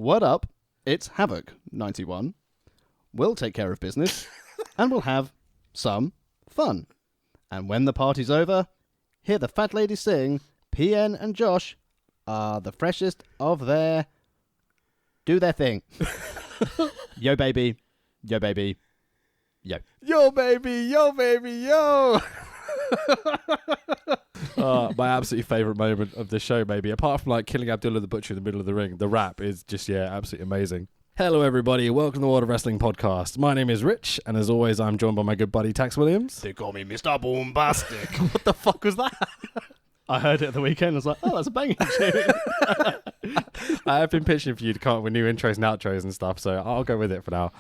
what up? It's Havoc 91. We'll take care of business and we'll have some fun. And when the party's over, hear the fat lady sing, PN and Josh are the freshest of their... Do their thing. Yo, baby. Yo, baby. Yo. Yo, baby. Yo, baby. Yo. My absolutely favourite moment of this show, maybe, apart from like killing Abdullah the Butcher in the middle of the ring, the rap is just, absolutely amazing. Hello, everybody. Welcome to the World of Wrestling podcast. My name is Rich, and as always, I'm joined by my good buddy, Tax Williams. They call me Mr. Bombastic. What the fuck was that? I heard it at the weekend. I was like, oh, that's a banging tune. I have been pitching for you to come up with new intros and outros and stuff, so I'll go with it for now.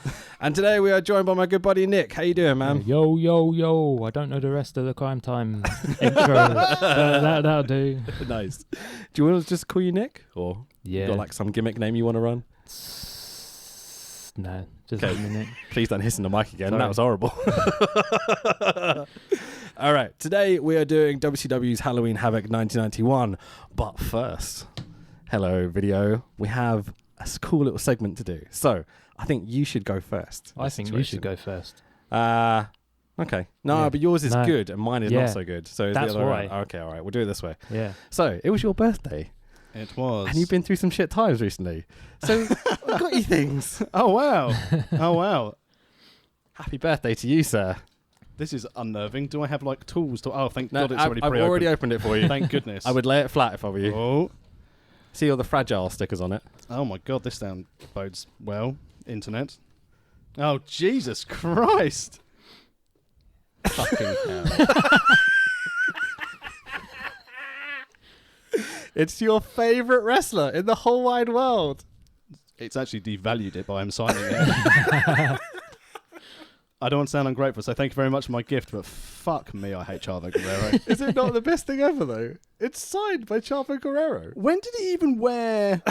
And today we are joined by my good buddy, Nick. How you doing, man? Yo, yo, yo. I don't know the rest of the Crime Time intro. That'll do. Nice. Do you want to just call you Nick? Or Yeah. you got like some gimmick name you want to run? No, just a minute. Please don't hiss in the mic again. Sorry. That was horrible. All right. Today we are doing WCW's Halloween Havoc 1991. But first, hello, video. We have a cool little segment to do. So I think you should go first. I think you should go first. Okay. No, Yeah. but yours is No. good and mine is Yeah. not so good. So it's That's the other way why. around. Okay, all right. We'll do it this way. Yeah. So it was your birthday. It was. And you've been through some shit times recently. So I got you things. Oh, wow. Oh, wow. Happy birthday to you, sir. This is unnerving. Do I have, like, tools to... Oh, thank No, God it's I've already pre-opened. already opened it for you. Thank goodness. I would lay it flat if I were you. Oh. See all the fragile stickers on it. Oh, my God. This sound bodes well. Internet. Oh, Jesus Christ. Fucking hell. It's your favourite wrestler in the whole wide world. It's actually devalued it by him signing it. I don't want to sound ungrateful, so thank you very much for my gift, but fuck me, I hate Chavo Guerrero. Is it not the best thing ever, though? It's signed by Chavo Guerrero. When did he even wear...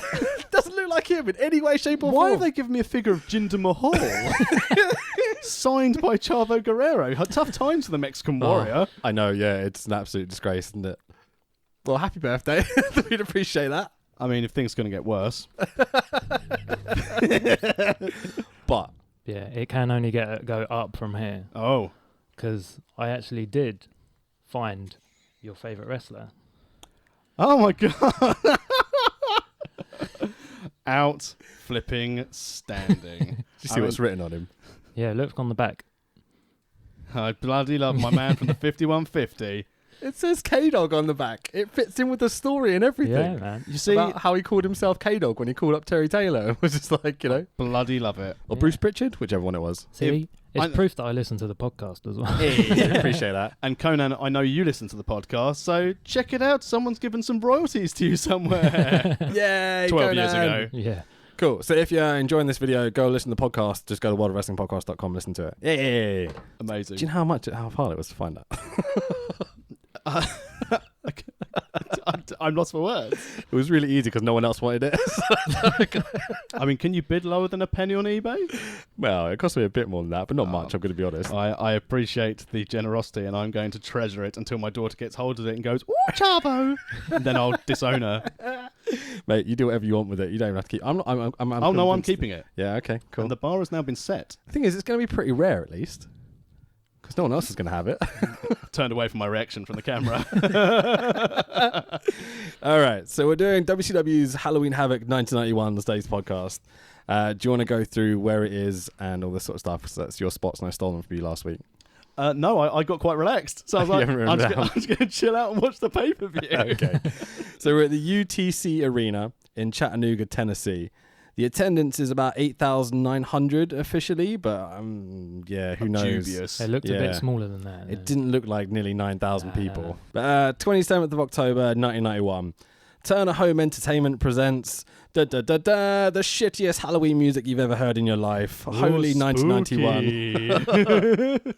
Doesn't look like him in any way, shape, or Why form. have they given me a figure of Jinder Mahal? Signed by Chavo Guerrero. Tough times for the Mexican Warrior. I know, yeah, it's an absolute disgrace, isn't it? Well, happy birthday. We'd appreciate that. I mean, if things are going to get worse. But Yeah, it can only go up from here. Oh. Because I actually did find your favourite wrestler. Oh, my God. Out, flipping, standing. do you see what's written on him? Yeah, look on the back. I bloody love my man from the 5150. It says K-Dog on the back. It fits in with the story and everything. Yeah, man. You see, About how he called himself K-Dog when he called up Terry Taylor. It was just like, bloody love it. or Yeah. Bruce Pritchard, whichever one it was. See, it's I- proof that I listen to the podcast as well. Yeah, appreciate that. And Conan, I know you listen to the podcast, so check it out. Someone's given some royalties to you somewhere. Yay, 12 years ago. Yeah. Cool. So if you're enjoying this video, go listen to the podcast. Just go to worldofwrestlingpodcast.com, listen to it. Yeah. Amazing. Do you know how hard it was to find that? I'm lost for words. It was really easy because no one else wanted it. I mean, can you bid lower than a penny on eBay? Well, it cost me a bit more than that, but not much, I'm going to be honest. I appreciate the generosity, and I'm going to treasure it until my daughter gets hold of it and goes, "Ooh, Chavo!" And then I'll disown her. Mate, you do whatever you want with it. You don't even have to keep... I'm Oh, no, I'm convinced- keeping it. Yeah, okay, cool. And the bar has now been set. The thing is, it's going to be pretty rare at least. Because no one else is going to have it. Turned away from my reaction from the camera. All right, so we're doing WCW's Halloween Havoc 1991 today's podcast. Do you want to go through where it is and all this sort of stuff? So that's your spots and I stole them from you last week. No, I got quite relaxed. So I was You like, haven't I'm written just going to chill out and watch the pay-per-view. Okay. So we're at the UTC Arena in Chattanooga, Tennessee. The attendance is about 8,900 officially, but who knows? Dubious. It looked a Yeah. bit smaller than that. It didn't look like nearly 9,000 people. No. But 27th of October, 1991. Turner Home Entertainment presents the shittiest Halloween music you've ever heard in your life. Holy 1991.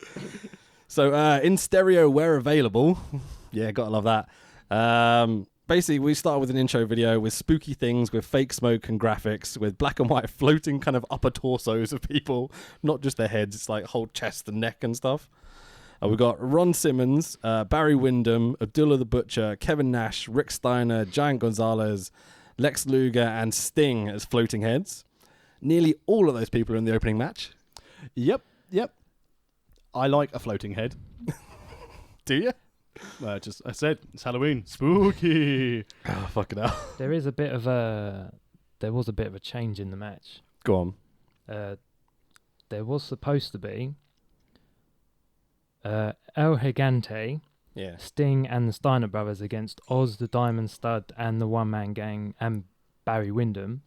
So in stereo where available. Yeah, gotta love that. Basically, we started with an intro video with spooky things, with fake smoke and graphics, with black and white floating kind of upper torsos of people, not just their heads, it's like whole chest and neck and stuff. We've got Ron Simmons, Barry Windham, Abdullah the Butcher, Kevin Nash, Rick Steiner, Giant Gonzalez, Lex Luger and Sting as floating heads. Nearly all of those people are in the opening match. Yep. I like a floating head. Do you? I said it's Halloween. Spooky. Oh, fucking hell. There was a bit of a change in the match. Go on. There was supposed to be El Gigante, Yeah. Sting and the Steiner brothers against Oz, the Diamond Stud, and the One Man Gang, and Barry Windham.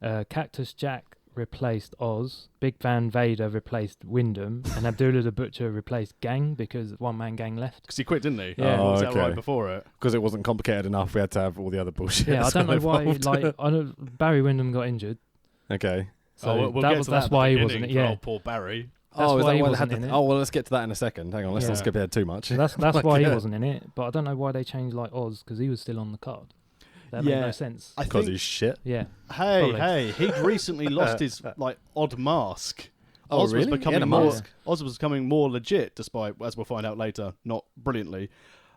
Cactus Jack replaced Oz, Big Van Vader replaced Windham, and Abdullah the Butcher replaced Gang because One Man Gang left. Because he quit, didn't he? Yeah. Oh, Was that okay. right before it? Because it wasn't complicated enough. We had to have all the other bullshit. Yeah, I don't know why. involved. Barry Windham got injured, Okay. so we'll that get was to that's that at the why he beginning wasn't. for Yeah, old poor Barry. That's is why that he why they wasn't had to? in it. Oh, well, let's get to that in a second. Hang on, let's Yeah. not skip ahead too much. that's Like, why he yeah. wasn't in it. But I don't know why they changed like Oz because he was still on the card. That made Yeah. no sense. I Because think. he's shit. Yeah, Hey, he'd recently lost his odd mask. Oh, Oz really? was He had a becoming more. mask? Oz was becoming more legit, despite, as we'll find out later, not brilliantly.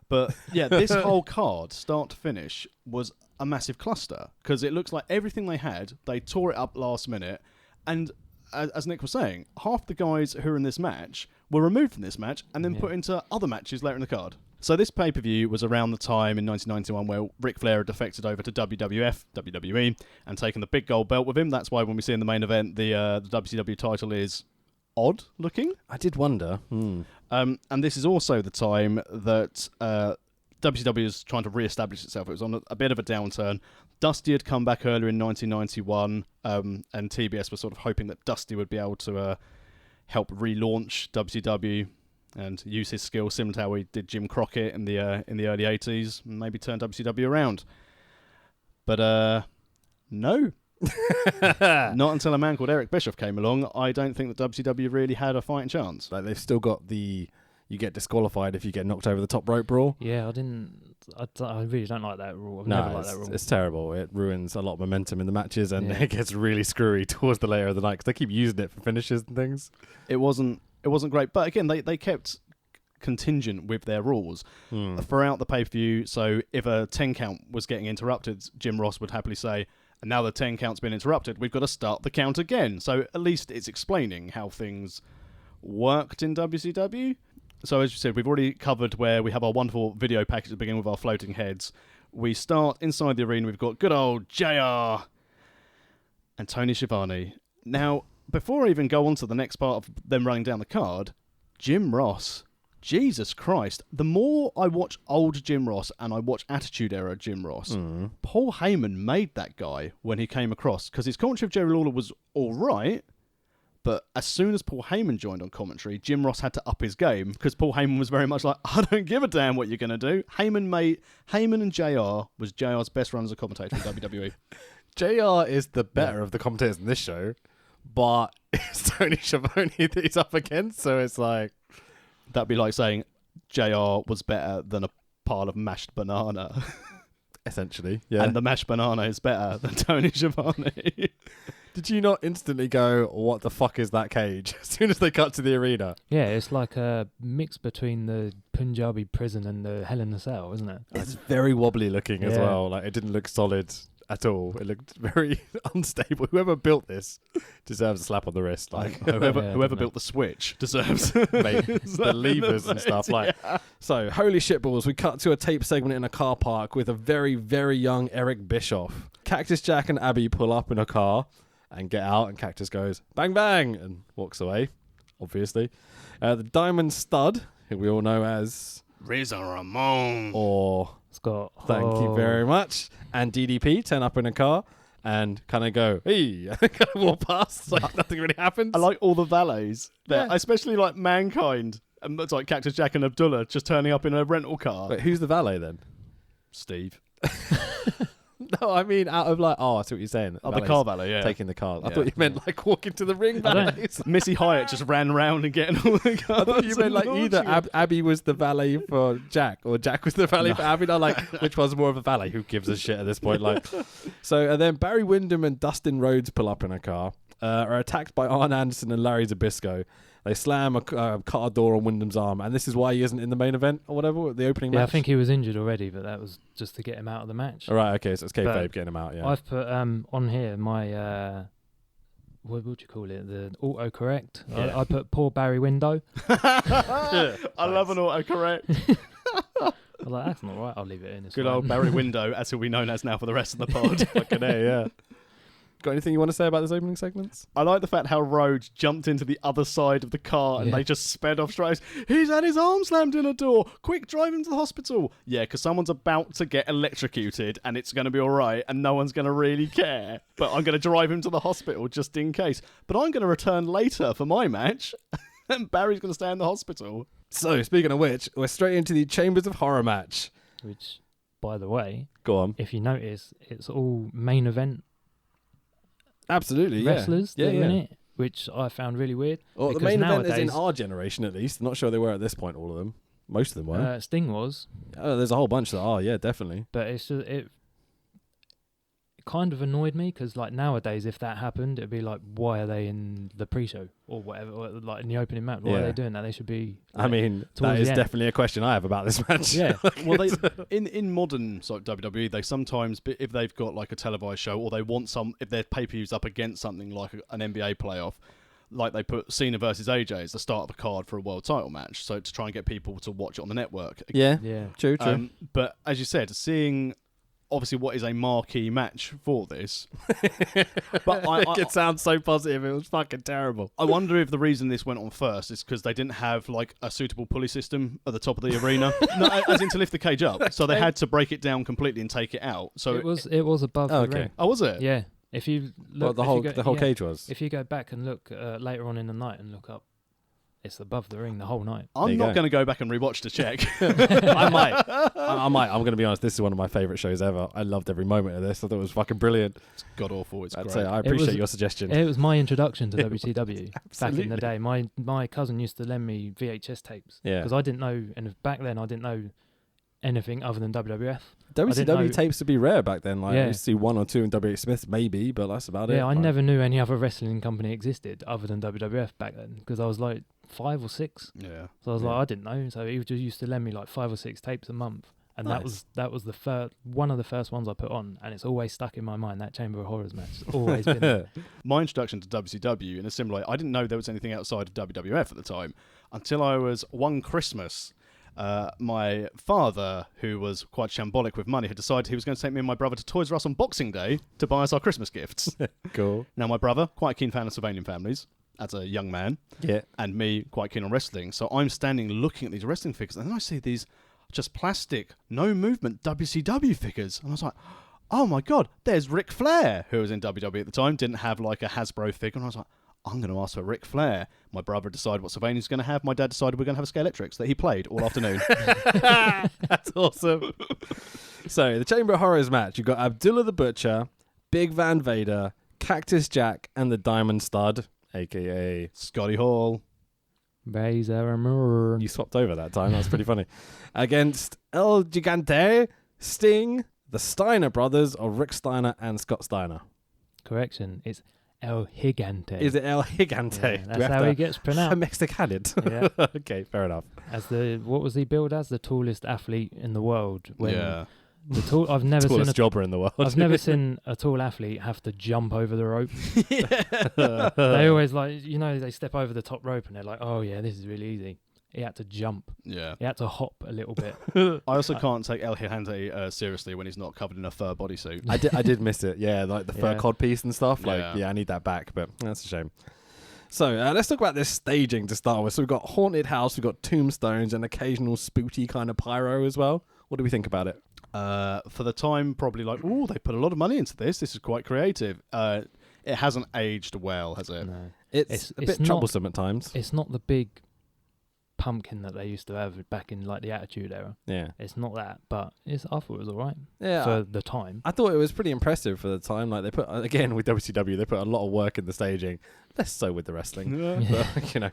But yeah, this whole card, start to finish, was a massive cluster because it looks like everything they had, they tore it up last minute, and as Nick was saying, half the guys who are in this match were removed from this match and then put into other matches later in the card. So this pay-per-view was around the time in 1991 where Ric Flair had defected over to WWF, WWE, and taken the big gold belt with him. That's why when we see in the main event, the WCW title is odd looking. I did wonder. And this is also the time that WCW is trying to re-establish itself. It was on a bit of a downturn. Dusty had come back earlier in 1991, and TBS was sort of hoping that Dusty would be able to help relaunch WCW and use his skills similar to how he did Jim Crockett in the early 80s, and maybe turn WCW around. But no. Not until a man called Eric Bischoff came along, I don't think that WCW really had a fighting chance. Like they've still got you get disqualified if you get knocked over the top rope brawl. yeah. I really don't like that rule. I've never liked that rule. It's terrible. It ruins a lot of momentum in the matches, and Yeah. it gets really screwy towards the later of the night because they keep using it for finishes and things. It wasn't great, but again, they kept contingent with their rules throughout the pay-per-view. So if a 10 count was getting interrupted, Jim Ross would happily say, and now the 10 count's been interrupted, we've got to start the count again. So at least it's explaining how things worked in WCW. So as you said, we've already covered where we have our wonderful video package to begin with our floating heads. We start inside the arena. We've got good old JR and Tony Schiavone. Now, before I even go on to the next part of them running down the card, Jim Ross, Jesus Christ, the more I watch old Jim Ross and I watch Attitude Era Jim Ross, Paul Heyman made that guy when he came across, because his commentary of Jerry Lawler was all right, but as soon as Paul Heyman joined on commentary, Jim Ross had to up his game, because Paul Heyman was very much like, I don't give a damn what you're going to do. Heyman and JR was JR's best run as a commentator in WWE. JR is the better of the commentators in this show, but it's Tony Schiavone that he's up against, so it's like... That'd be like saying JR was better than a pile of mashed banana. Essentially, yeah. And the mashed banana is better than Tony Schiavone. Did you not instantly go, what the fuck is that cage? As soon as they cut to the arena. Yeah, it's like a mix between the Punjabi prison and the Hell in a Cell, isn't it? It's very wobbly looking as Yeah. well. Like it didn't look solid at all. It looked very unstable. Whoever built this deserves a slap on the wrist. Like whoever definitely. built the Switch deserves mate, the levers and stuff. Like so, holy shitballs. We cut to a tape segment in a car park with a very, very young Eric Bischoff. Cactus Jack and Abby pull up in a car and get out, and Cactus goes bang bang and walks away. Obviously, the Diamond Stud, who we all know as Razor Ramon. or Scott. thank you very much, and DDP turn up in a car and kind of go, hey, and kind of walk past like nothing really happens. I like all the valets there, Yeah. especially like Mankind. And it's like Cactus Jack and Abdullah just turning up in a rental car. Wait, who's the valet then? Steve. No, I mean out of like, oh, I see what you're saying. Oh, the Valet's car valet, yeah. taking the car. I Yeah. thought you meant like walking to the ring I don't- valets. Missy Hyatt just ran around and getting all the cars. I thought you meant like either Abby was the valet for Jack or Jack was the valet for Abby. I'm like, which one's more of a valet? Who gives a shit at this point? Like, so and then Barry Windham and Dustin Rhodes pull up in a car. are attacked by Arn Anderson and Larry Zbyszko. They slam a car door on Wyndham's arm, and this is why he isn't in the main event or whatever, the opening match. I think he was injured already, but that was just to get him out of the match. All right, okay, so it's kayfabe But getting him out, yeah. I've put on here my what would you call it? The autocorrect. Yeah. I put poor Barry Window. I love an autocorrect. I was like, that's not right. I'll leave it in. It's Good fine. old Barry Window, as he'll be known as now for the rest of the pod. Fucking A, yeah. Got anything you want to say about this opening segments? I like the fact how Rhodes jumped into the other side of the car and Yeah. they just sped off straight. He's had his arm slammed in a door. Quick, drive him to the hospital. Yeah, because someone's about to get electrocuted and it's going to be all right and no one's going to really care. But I'm going to drive him to the hospital just in case. But I'm going to return later for my match and Barry's going to stay in the hospital. So, speaking of which, we're straight into the Chambers of Horror match. Which, by the way, Go on. if you notice, it's all main event Absolutely, wrestlers yeah. that Yeah, are in yeah. it, which I found really weird. Well, the because main event is in nowadays- our generation, at least. Not sure they were at this point, all of them. Most of them were. Sting was, There's a whole bunch that are, yeah, definitely. but it's just, it kind of annoyed me because like nowadays, if that happened, it'd be like, why are they in the pre-show or whatever, or like in the opening match? Why are Yeah. they doing that? They should be. I mean, that towards is the end. definitely a question I have about this match. Yeah. Well, they in modern sort of WWE, they sometimes, if they've got like a televised show or they want if their pay-per-views up against something like an NBA playoff, like they put Cena versus AJ as the start of a card for a world title match, so to try and get people to watch it on the network. Yeah, Yeah. true. But as you said, seeing obviously what is a marquee match for this, but It sounds so positive. It was fucking terrible. I wonder if the reason this went on first is because they didn't have like a suitable pulley system at the top of the arena, no, as in to lift the cage up. So they had to break it down completely and take it out. So it was above Oh, the okay. ring. Oh, was it? Yeah. If you look, Well, if you go, the whole yeah, cage was. If you go back and look later on in the night and look up, it's above the ring the whole night. I'm you not go. going to go back and rewatch to check. I might. I'm going to be honest. This is one of my favourite shows ever. I loved every moment of this. I thought it was fucking brilliant. It's god awful. It's I'd great. say I It appreciate was- your suggestion. It was my introduction to WCW back Absolutely. in the day. My cousin used to lend me VHS tapes Yeah. because I didn't know, and back then I didn't know anything other than WWF. WCW know- tapes would be rare back then. Like I Yeah. used to see one or two in WH Smith, maybe, but that's about it. Yeah, I Like, never knew any other wrestling company existed other than WWF back then because I was like 5 or 6. Yeah. So I was Yeah. like, I didn't know. So he just used to lend me like 5 or 6 tapes a month. And Nice. that was the one of the first ones I put on, and it's always stuck in my mind. That Chamber of Horrors match, it's always been there. My introduction to WCW in a similar way, I didn't know there was anything outside of WWF at the time until I was one Christmas. My father, who was quite shambolic with money, had decided he was going to take me and my brother to Toys R Us on Boxing Day to buy us our Christmas gifts. Cool. Now, my brother, quite a keen fan of surveilling families as a young man, Yeah. and me, quite keen on wrestling. So I'm standing looking at these wrestling figures, and then I see these just plastic, no movement WCW figures. And I was like, oh my God, there's Ric Flair, who was in WWE at the time, didn't have like a Hasbro figure. And I was like, I'm going to ask for Ric Flair. My brother decided what Sylvania's going to have. My dad decided we're going to have a Scalextrics that he played all afternoon. That's awesome. So, the Chamber of Horrors match, you've got Abdullah the Butcher, Big Van Vader, Cactus Jack, and the Diamond Stud, a.k.a. Scotty Hall. Razor Ramon. You swapped over that time. That was pretty funny. Against El Gigante, Sting, the Steiner brothers, or Rick Steiner and Scott Steiner. Correction, it's El Gigante. Is it El Gigante? Yeah, Do we that's have how to he gets pronounced. Mexican it? Yeah. Okay, fair enough. As what was he billed as? The tallest athlete in the world. When Yeah. I've never seen Tallest jobber in the world. I've never seen a tall athlete have to jump over the rope. They always they step over the top rope and they're like, oh yeah, this is really easy. He had to jump. Yeah. He had to hop a little bit. I also can't take El Gigante seriously when he's not covered in a fur bodysuit. I did miss it. Yeah, like the fur Yeah. cod piece and stuff. Like, Yeah. yeah, I need that back, but that's a shame. So let's talk about this staging to start with. So we've got haunted house, we've got tombstones, and occasional spooky kind of pyro as well. What do we think about it? For the time, probably like, oh, they put a lot of money into this. This is quite creative. It hasn't aged well, has it? No. It's a it's bit not- troublesome at times. It's not the big pumpkin that they used to have back in like the Attitude Era. Yeah, It's not that, but I thought it was all right yeah. for the time. I thought it was pretty impressive for the time. Like they put again with WCW, they put a lot of work in the staging. Less so with the wrestling, Yeah. Yeah. but, you know.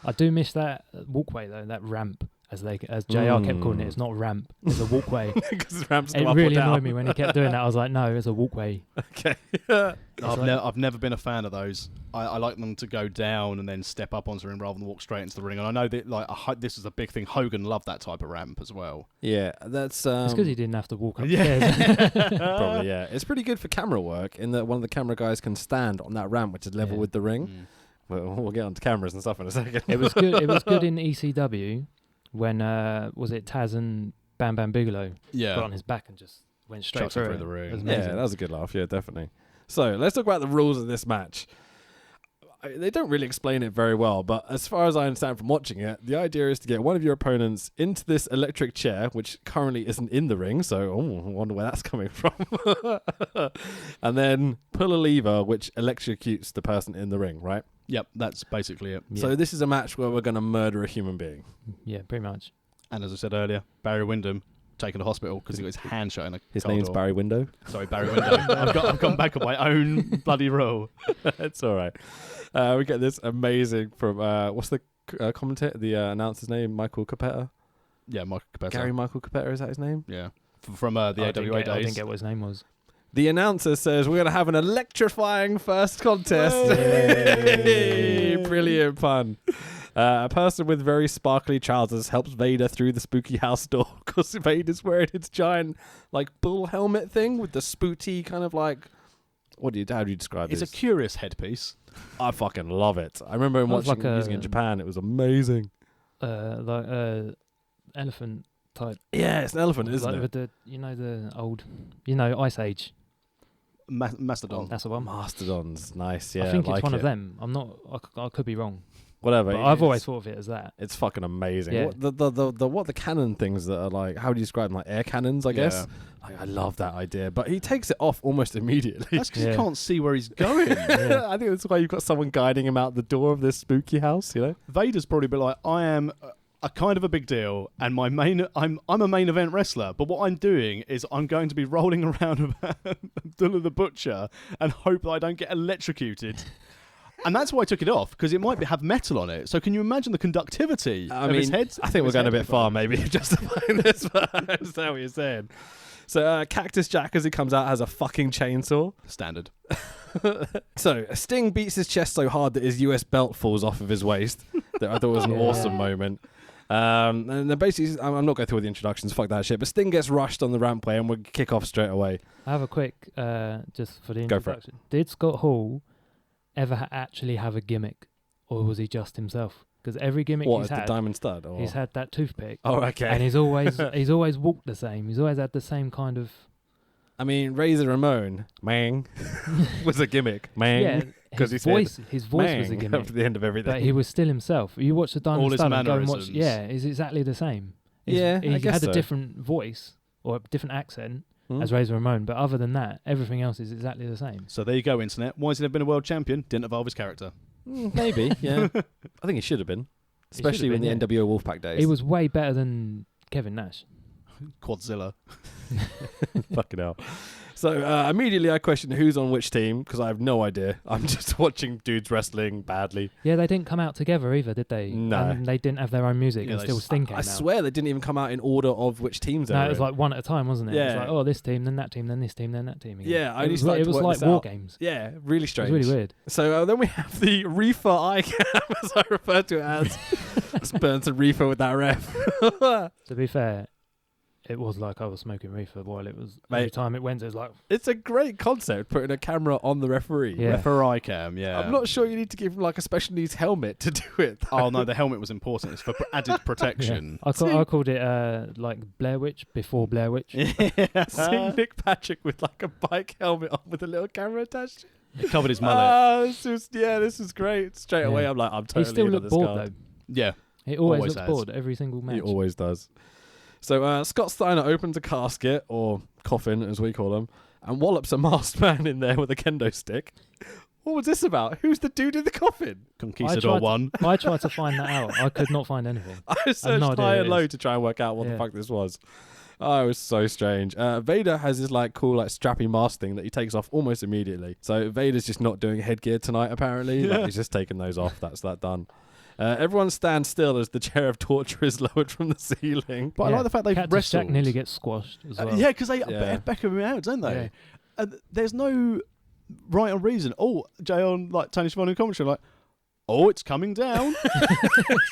I do miss that walkway though, that ramp as JR kept calling it. It's not a ramp, it's a walkway. Because ramps go It up or really down. annoyed me when he kept doing that. I was like, no, it's a walkway. Okay. I've never been a fan of those. I like them to go down and then step up onto the ring rather than walk straight into the ring. And I know that this is a big thing. Hogan loved that type of ramp as well. Yeah, that's It's because he didn't have to walk Yeah. upstairs. probably, yeah. It's pretty good for camera work in that one of the camera guys can stand on that ramp, which is level Yeah. with the ring. We'll get onto cameras and stuff in a second. It was good. It was good in ECW when was it Taz and Bam Bam Bigelow got on his back and just went straight Chucked him through through the ring. It was Yeah, amazing. that was a good laugh. Yeah, definitely. So let's talk about the rules of this match. They don't really explain it very well, but as far as I understand from watching it, the idea is to get one of your opponents into this electric chair, which currently isn't in the ring, so I wonder where that's coming from. And then pull a lever, which electrocutes the person in the ring, right? Yep, that's basically it. Yeah. So this is a match where we're going to murder a human being. Yeah, pretty much. And as I said earlier, Barry Windham taken to hospital because he got his hand shut in a His car name's door. Barry Window. Sorry, Barry Windham. I've gone back on my own bloody rule. It's all right. We get this amazing from what's the commentator, the announcer's name? Michael Capetta. Yeah, Michael Capetta. Gary Michael Capetta, is that his name? Yeah, from the I AWA I days. didn't get what his name was. The announcer says we're going to have an electrifying first contest. Hey. Brilliant pun. A person with very sparkly trousers helps Vader through the spooky house door because Vader's wearing his giant like bull helmet thing with the spooky kind of like. How do you describe It's this? a curious headpiece. I fucking love it. I remember him Sounds watching like using it in Japan. It was amazing. Elephant type. Yeah, it's an elephant, isn't like it? with the the old Ice Age. Mastodon. That's the one. Mastodons, nice. Yeah, I think like it's one it. of them. I'm not. I could be wrong. Whatever. But I've always it's- thought of it as that. It's fucking amazing. Yeah. What the cannon things that are like? How do you describe them? Like air cannons, I guess. I love that idea, but he takes it off almost immediately. That's because Yeah. you can't see where he's going. Yeah. I think that's why you've got someone guiding him out the door of this spooky house. You know. Vader's probably be like, I am a kind of a big deal, and I'm a main event wrestler. But what I'm doing is I'm going to be rolling around Abdullah the Butcher and hope that I don't get electrocuted. And that's why I took it off, because it might have metal on it. So can you imagine the conductivity of his head? I think we're going a bit far, maybe, justifying this, but I understand what you're saying. So Cactus Jack, as he comes out, has a fucking chainsaw. Standard. So Sting beats his chest so hard that his US belt falls off of his waist. That I thought was an Yeah. awesome moment. And then basically, I'm not going through all the introductions, fuck that shit, but Sting gets rushed on the rampway and we'll kick off straight away. I have a quick just for the Go for it. introduction. Did Scott Hall ever actually have a gimmick, or was he just himself? Because every gimmick What, he's the had, Diamond Stud? Or? he's had that toothpick, Oh, okay. and he's always walked the same. He's always had the same kind of I mean, Razor Ramon, mang, was a gimmick. Mang. yeah. 'Cause His he voice, said his voice was a Mang gimmick, at the end of everything. but he was still himself. You watch the All Diamond his Stud and go and watch. mannerisms. Yeah, it's exactly the same. Yeah, he I guess had so. a different voice or a different accent Hmm? as Razor Ramon, but other than that, everything else is exactly the same. So there you go, Internet. Why has he never been a world champion? Didn't evolve his character. Maybe, yeah. I think he should have been. He should Especially have in been, the NWO Wolfpack days. He was way better than Kevin Nash. Quadzilla. Fucking hell. So immediately I question who's on which team because I have no idea. I'm just watching dudes wrestling badly. Yeah, they didn't come out together either, did they? No. And they didn't have their own music, Yeah, and they still Sting came I out. swear they didn't even come out in order of which teams they No, were it was in. like one at a time, wasn't it? It was Yeah. like, oh, this team, then that team, then this team, then that team. Again. Yeah, I it only was, started it to was work like this war out. games. Yeah, really It strange. was really weird. So then we have the reefer eye cam, as I refer to it as. Let's burn some reefer with that ref. To be fair, it was like I was smoking reefer while it was. Mate. Every time it went, it was like, It's a great concept, putting a camera on the referee. Yeah. Referee cam, yeah. I'm not sure you need to give him like a special needs helmet to do it. Oh, no, the helmet was important. It's for added protection. I called it like Blair Witch before Blair Witch. Seeing Nick Patrick with like a bike helmet on with a little camera attached. It covered his mullet. This is great. Straight away, Yeah. I'm like, I'm He totally still in on looked this bored card. though. Yeah. He always Always looks has. bored every single match. He always does. So Scott Steiner opens a casket, or coffin as we call them, and wallops a masked man in there with a kendo stick. What was this about? Who's the dude in the coffin? Conquistador 1. I tried to find that out. I could not find anything. I searched no idea high who and it low is. to try and work out what the Yeah. fuck this was. Oh, it was so strange. Vader has this like cool like strappy mask thing that he takes off almost immediately. So Vader's just not doing headgear tonight apparently. Like, he's just taking those off. That's that done. Everyone stands still as the chair of torture is lowered from the ceiling. But I like the fact they've Cactus wrestled. Jack nearly gets squashed as well. Yeah, because they Yeah. beckon him out, don't they? Yeah. There's no right or reason. Oh, Jay on like Tony Schiavone commentary, like, oh, it's coming down.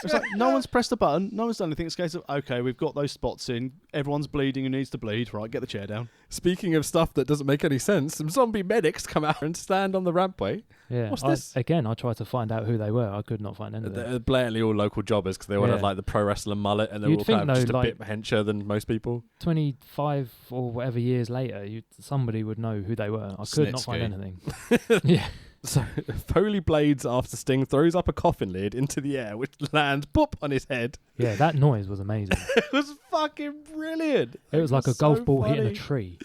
It's like no one's pressed a button, no one's done anything. It's a case of, okay, we've got those spots in. Everyone's bleeding who needs to bleed. Right, get the chair down. Speaking of stuff that doesn't make any sense, some zombie medics come out and stand on the rampway. Yeah. What's this? Again, I tried to find out who they were. I could not find any of them. They're blatantly all local jobbers because they all have like the pro wrestler mullet and they're You'd all think, kind of just though, a bit hencher than most people. 25 or whatever years later, somebody would know who they were. I could not find Snitsky. anything. Yeah. So Foley blades after Sting throws up a coffin lid into the air, which lands boop on his head. Yeah, that noise was amazing. It was fucking brilliant. It was like a so golf ball hitting a funny. tree.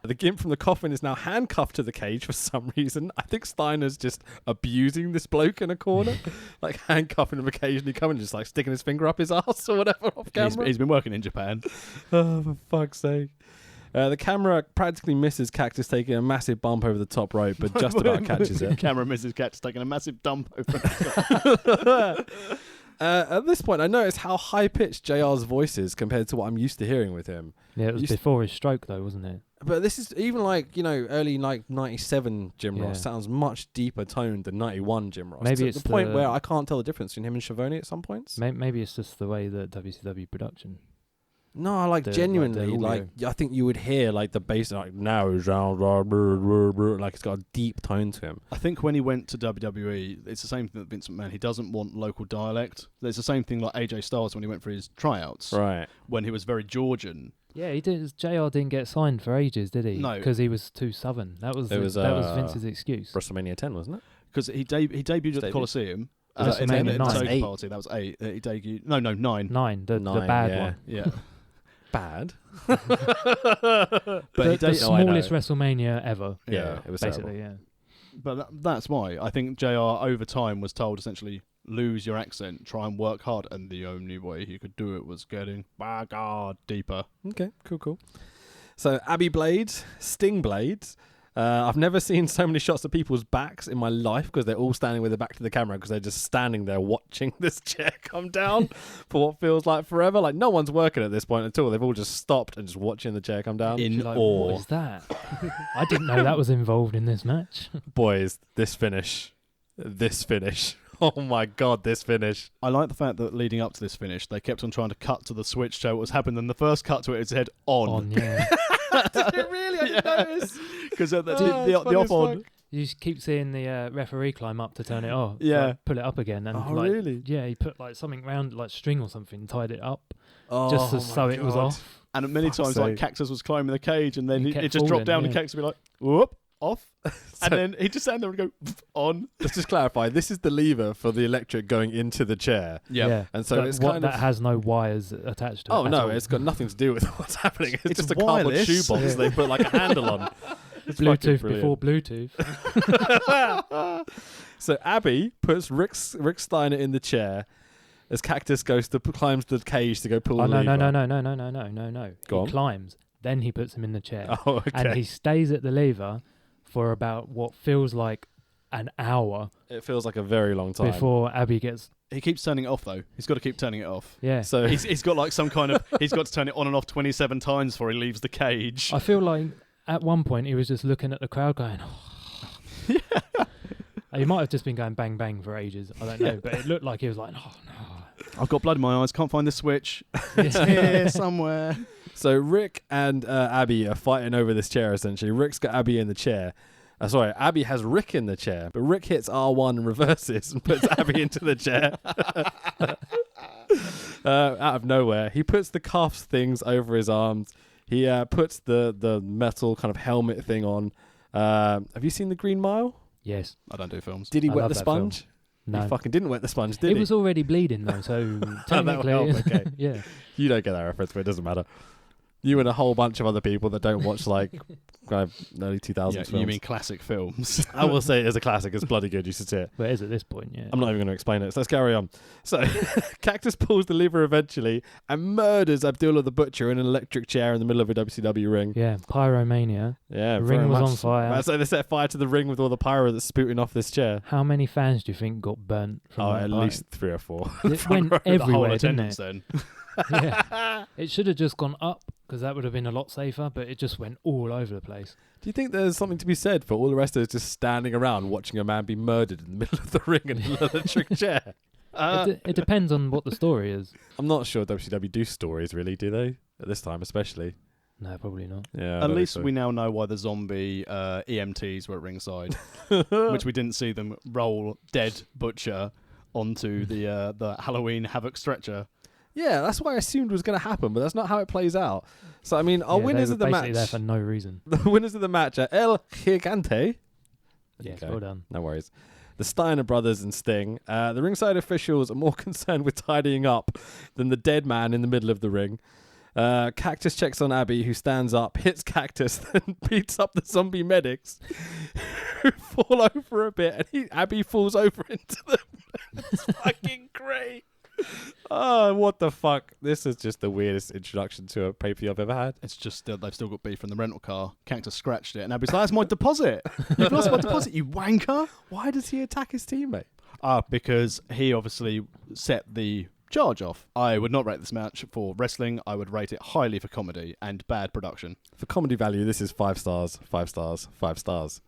The gimp from the coffin is now handcuffed to the cage for some reason. I think Steiner's just abusing this bloke in a corner, like handcuffing him occasionally, coming just like sticking his finger up his ass or whatever off camera. He's been working in Japan. Oh, for fuck's sake. The camera practically misses Cactus taking a massive bump over the top rope, but just about catches it. Camera misses Cactus taking a massive dump over. At this point, I noticed how high-pitched JR's voice is compared to what I'm used to hearing with him. Yeah, it was before his stroke, though, wasn't it? But this is even like, early like 97 Jim Yeah. Ross sounds much deeper toned than 91 Jim Ross. Maybe to it's the point the- where I can't tell the difference between him and Schiavone at some points. Maybe it's just the way that WCW production. No, I like The- genuinely, like like, the I think you would hear like the bass, like now it sounds like it's got a deep tone to him. I think when he went to WWE, it's the same thing that Vince McMahon. He doesn't want local dialect. It's the same thing like AJ Styles when he went for his tryouts. Right. When he was very Georgian. Yeah, he did. JR didn't get signed for ages, did he? No. Because he was too southern. That was that was Vince's excuse. WrestleMania 10, wasn't it? Because he debuted at the Debuted? Coliseum. Was In WrestleMania the 9? Toga Eight. Party. That was 8. He debuted. No, 9. 9, the Nine, bad yeah. one. Yeah. Bad. But The he the No, I know. smallest WrestleMania ever, Yeah, it was basically, terrible. yeah. But that's why I think JR over time was told essentially lose your accent, try and work hard, and the only way he could do it was getting deeper. Okay, cool. So Abby Blades, Sting Blades. I've never seen so many shots of people's backs in my life because they're all standing with their back to the camera because they're just standing there watching this chair come down for what feels like forever. Like no one's working at this point at all. They've all just stopped and just watching the chair come down. In You're like, awe. what is that? I didn't know that was involved in this match. Boys, this finish. Oh my God, this finish. I like the fact that leading up to this finish, they kept on trying to cut to the switch, show what was happening. Then the first cut to it said on. Yeah. Did it really? I didn't notice. Because the it's funny off as on. fuck. You just keep seeing the referee climb up to turn it off. Yeah. like, pull it up again. And Oh, like, really? Yeah, he put like something round, like string or something, tied it up Oh, just my so it was God. off. And many Fuck's times, like sake. Cactus was climbing the cage, and then He it kept just dropped down, falling, and yeah. Cactus would be like, whoop, off. So- And then he'd just stand there and go, on. Let's just clarify. This is the lever for the electric going into the chair. And so But it's what, kind that of... has no wires attached to it. Oh at no, all. it's got nothing to do with what's happening. It's It's just a cardboard wireless. shoebox Yeah. they put like a handle on. It's fucking Bluetooth brilliant. before Bluetooth. So Abby puts Rick Steiner in the chair as Cactus climbs the cage to go pull Oh the no, lever. no. Go He on. climbs, then he puts him in the chair, Oh, okay. and he stays at the lever for about what feels like an hour It feels like a very long time. before Abby gets. He keeps turning it off, though. He's got to keep turning it off. Yeah. So He's got like some kind of... He's got to turn it on and off 27 times before he leaves the cage. I feel like at one point he was just looking at the crowd going. He might have just been going bang bang for ages. I don't know, but it looked like he was like, oh no. I've got blood in my eyes, can't find the switch. It's Yeah. here somewhere. So Rick and Abby are fighting over this chair, essentially. Rick's got Abby in the chair. Sorry, Abby has Rick in the chair, but Rick hits R1 and reverses and puts Abby into the chair. Out of nowhere. He puts the cuffs things over his arms. He puts the metal kind of helmet thing on. Have you seen The Green Mile? Yes. I don't do films. Did he I wet love the that sponge? No. He fucking didn't wet the sponge, did It he? was already bleeding though, so That will technically, help, okay. yeah. You don't get that reference, but it doesn't matter. You and a whole bunch of other people that don't watch like kind of early 2000s films. You mean classic films? I will say it is a classic. It's bloody good. You should see it. But it is at this point, yeah. I'm not even going to explain it. So let's carry on. So Cactus pulls the lever eventually and murders Abdullah the Butcher in an electric chair in the middle of a WCW ring. Yeah, pyromania. Yeah, The very ring was much on fire. So they set fire to the ring with all the pyro that's spouting off this chair. How many fans do you think got burnt from that At fire? least 3 or 4. It went The whole everywhere, didn't attendance it? then. Yeah. It should have just gone up because that would have been a lot safer, but it just went all over the place. Do you think there's something to be said for all the rest of us just standing around watching a man be murdered in the middle of the ring in an electric chair? It depends on what the story is. I'm not sure WCW do stories really, do they? At this time especially. No, probably not. Yeah. At least we now know why the zombie EMTs were at ringside, which we didn't see them roll dead Butcher onto the Halloween Havoc stretcher. Yeah, that's what I assumed was going to happen, but that's not how it plays out. So, I mean, our winners of the match... there for no reason. The winners of the match are El Gigante. Yes, Okay. well done. No worries. The Steiner brothers and Sting. The ringside officials are more concerned with tidying up than the dead man in the middle of the ring. Cactus checks on Abby, who stands up, hits Cactus, then beats up the zombie medics, who fall over a bit, and Abby falls over into them. It's fucking great. Oh, what the fuck? This is just the weirdest introduction to a pay-per-view I've ever had. It's just they've still got beef from the rental car. Cactus scratched it, and Abby's like, "That's my deposit. You've lost my deposit, you wanker." Why does he attack his teammate? Because he obviously set the charge off. I would not rate this match for wrestling. I would rate it highly for comedy and bad production. For comedy value, this is 5 stars, 5 stars, 5 stars.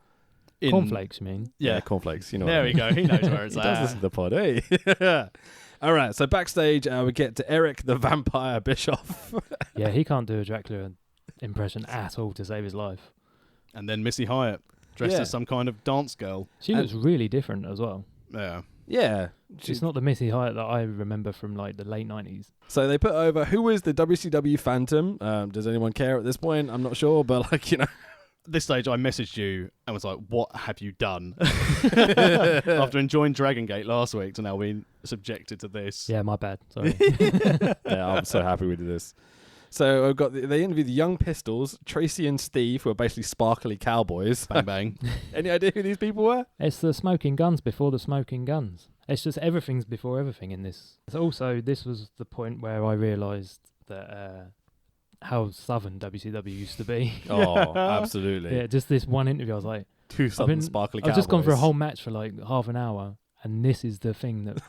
Cornflakes, you mean? Yeah, cornflakes. You know. there we go. He knows where it's He at. does listen to the pod, hey? All right, so backstage, we get to Eric the Vampire Bischoff. Yeah, he can't do a Dracula impression at all to save his life. And then Missy Hyatt, dressed Yeah. as some kind of dance girl. She looks really different as well. Yeah. Yeah. She's not the Missy Hyatt that I remember from like the late 90s. So they put over, who is the WCW Phantom? Does anyone care at this point? I'm not sure, but like, you know. At this stage, I messaged you and was like, "What have you done?" After enjoying Dragon Gate last week to now being subjected to this. Yeah, my bad. Sorry. Yeah, I'm so happy we did this. So I've got they interviewed the Young Pistols, Tracy and Steve, who are basically sparkly cowboys. Bang bang. Any idea who these people were? It's the smoking guns before the smoking guns. It's just everything's before everything in this. Also, this was the point where I realised that how southern WCW used to be. Oh, absolutely. Yeah, just this one interview, I was like, Two southern sparkly cowboys. I've just gone for a whole match for like half an hour, and this is the thing that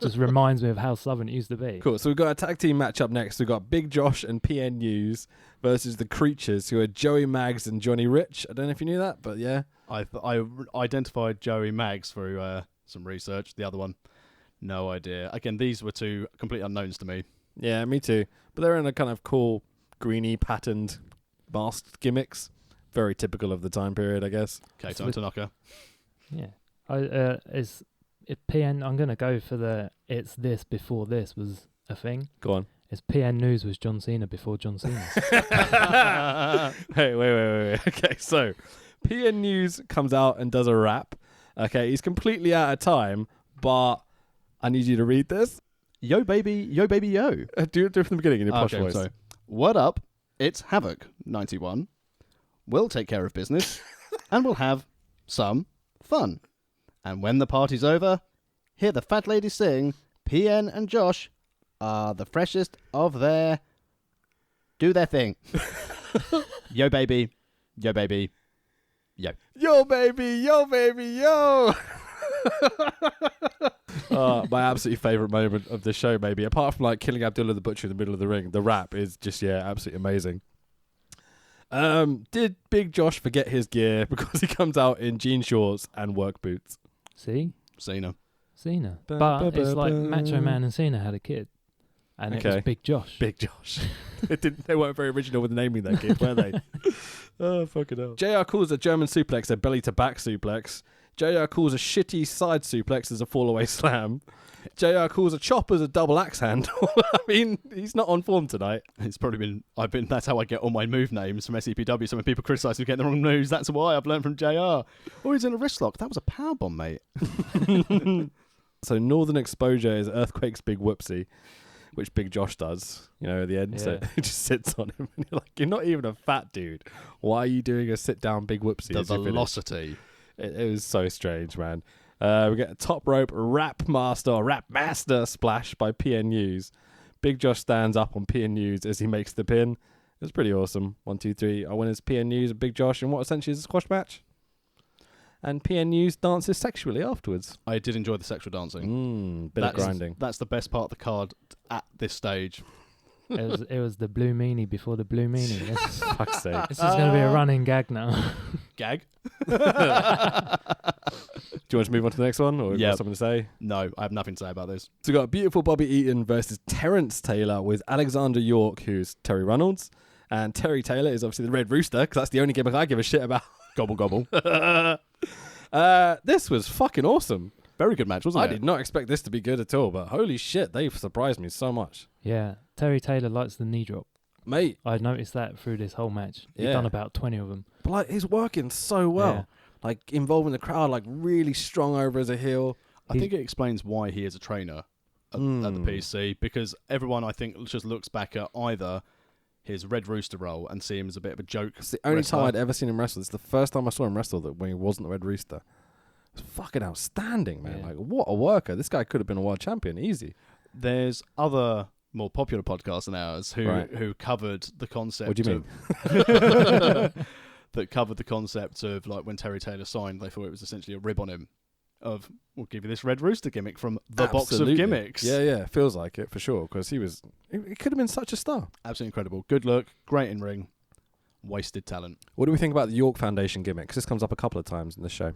just reminds me of how southern it used to be. Cool. So we've got a tag team match up next. We've got Big Josh and PN News versus the Creatures, who are Joey Maggs and Johnny Rich. I don't know if you knew that, but yeah. I identified Joey Maggs through some research. The other one, no idea. Again, these were two complete unknowns to me. Yeah, me too. But they're in a kind of cool, greeny, patterned masked gimmicks. Very typical of the time period, I guess. Kato and Tanaka. Yeah, PN. I'm gonna go for the it's this before this was a thing. Go on. It's PN News was John Cena before John Cena. Hey, wait. Okay, so PN News comes out and does a rap. Okay, he's completely out of time, but I need you to read this. Yo baby, yo. Do it from the beginning in your posh voice. So, what up? It's Havoc 91. We'll take care of business, and we'll have some fun. And when the party's over, hear the fat lady sing, PN and Josh are the freshest of their... Do their thing. Yo baby, yo. Yo, baby, yo. My absolutely favourite moment of the show, maybe, apart from like killing Abdullah the Butcher in the middle of the ring, the rap is just, absolutely amazing. Did Big Josh forget his gear because he comes out in jean shorts and work boots? See? Cena. But it's like Macho Man and Cena had a kid. And it was Big Josh. Big Josh. They weren't very original with naming that kid, were they? Oh, fucking hell. JR calls a German suplex a belly to back suplex. JR calls a shitty side suplex as a fall-away slam. JR calls a chop as a double axe handle. I mean, he's not on form tonight. It's probably been. That's how I get all my move names from SEPW. So when people criticise me getting the wrong moves, that's why I've learned from JR. Oh, he's in a wrist lock. That was a powerbomb, mate. So Northern Exposure is Earthquake's big whoopsie. which Big Josh does, at the end. So Yeah. he just sits on him. And you're like, you're not even a fat dude. Why are you doing a sit-down big whoopsie? The as you finish? velocity. It was so strange, man. We get a top rope rap master splash by PNUs. Big Josh stands up on PNUs as he makes the pin. It was pretty awesome. 1, 2, 3. Our winners PNUs and Big Josh in what essentially is a squash match. And PNUs dances sexually afterwards. I did enjoy the sexual dancing. Bit of grinding. That's the best part of the card at this stage. It was the blue meanie before the blue meanie. Fuck's sake. This is going to be a running gag now. Gag? Do you want to move on to the next one? Or Yeah. got something to say? No, I have nothing to say about this. So we got beautiful Bobby Eaton versus Terrence Taylor with Alexander York, who's Terry Reynolds. And Terry Taylor is obviously the Red Rooster, because that's the only gimmick I give a shit about. Gobble, gobble. This was fucking awesome. Very good match, wasn't I it? did not expect this to be good at all, but holy shit, they've surprised me so much. Yeah, Terry Taylor likes the knee drop. Mate, I noticed that through this whole match. He's Yeah. done about 20 of them. but like he's working so well. Yeah. Like involving the crowd, like really strong over as a heel. I think it explains why he is a trainer at the PC, because everyone, I think, just looks back at either his Red Rooster role and see him as a bit of a joke. It's the only wrestler. time I'd ever seen him wrestle. It's the first time I saw him wrestle when he wasn't the Red Rooster. It was fucking outstanding, man. Yeah. Like, what a worker. This guy could have been a world champion, easy. There's other more popular podcasts than ours who Right. covered the concept. What do you mean? That covered the concept of, like, when Terry Taylor signed, they thought it was essentially a rib on him of, we'll give you this Red Rooster gimmick from the box of Absolutely. gimmicks. Yeah, feels like it for sure, because he could have been such a star. Absolutely incredible. Good look, great in ring, wasted talent. What do we think about the York Foundation gimmick? 'Cause this comes up a couple of times in the show.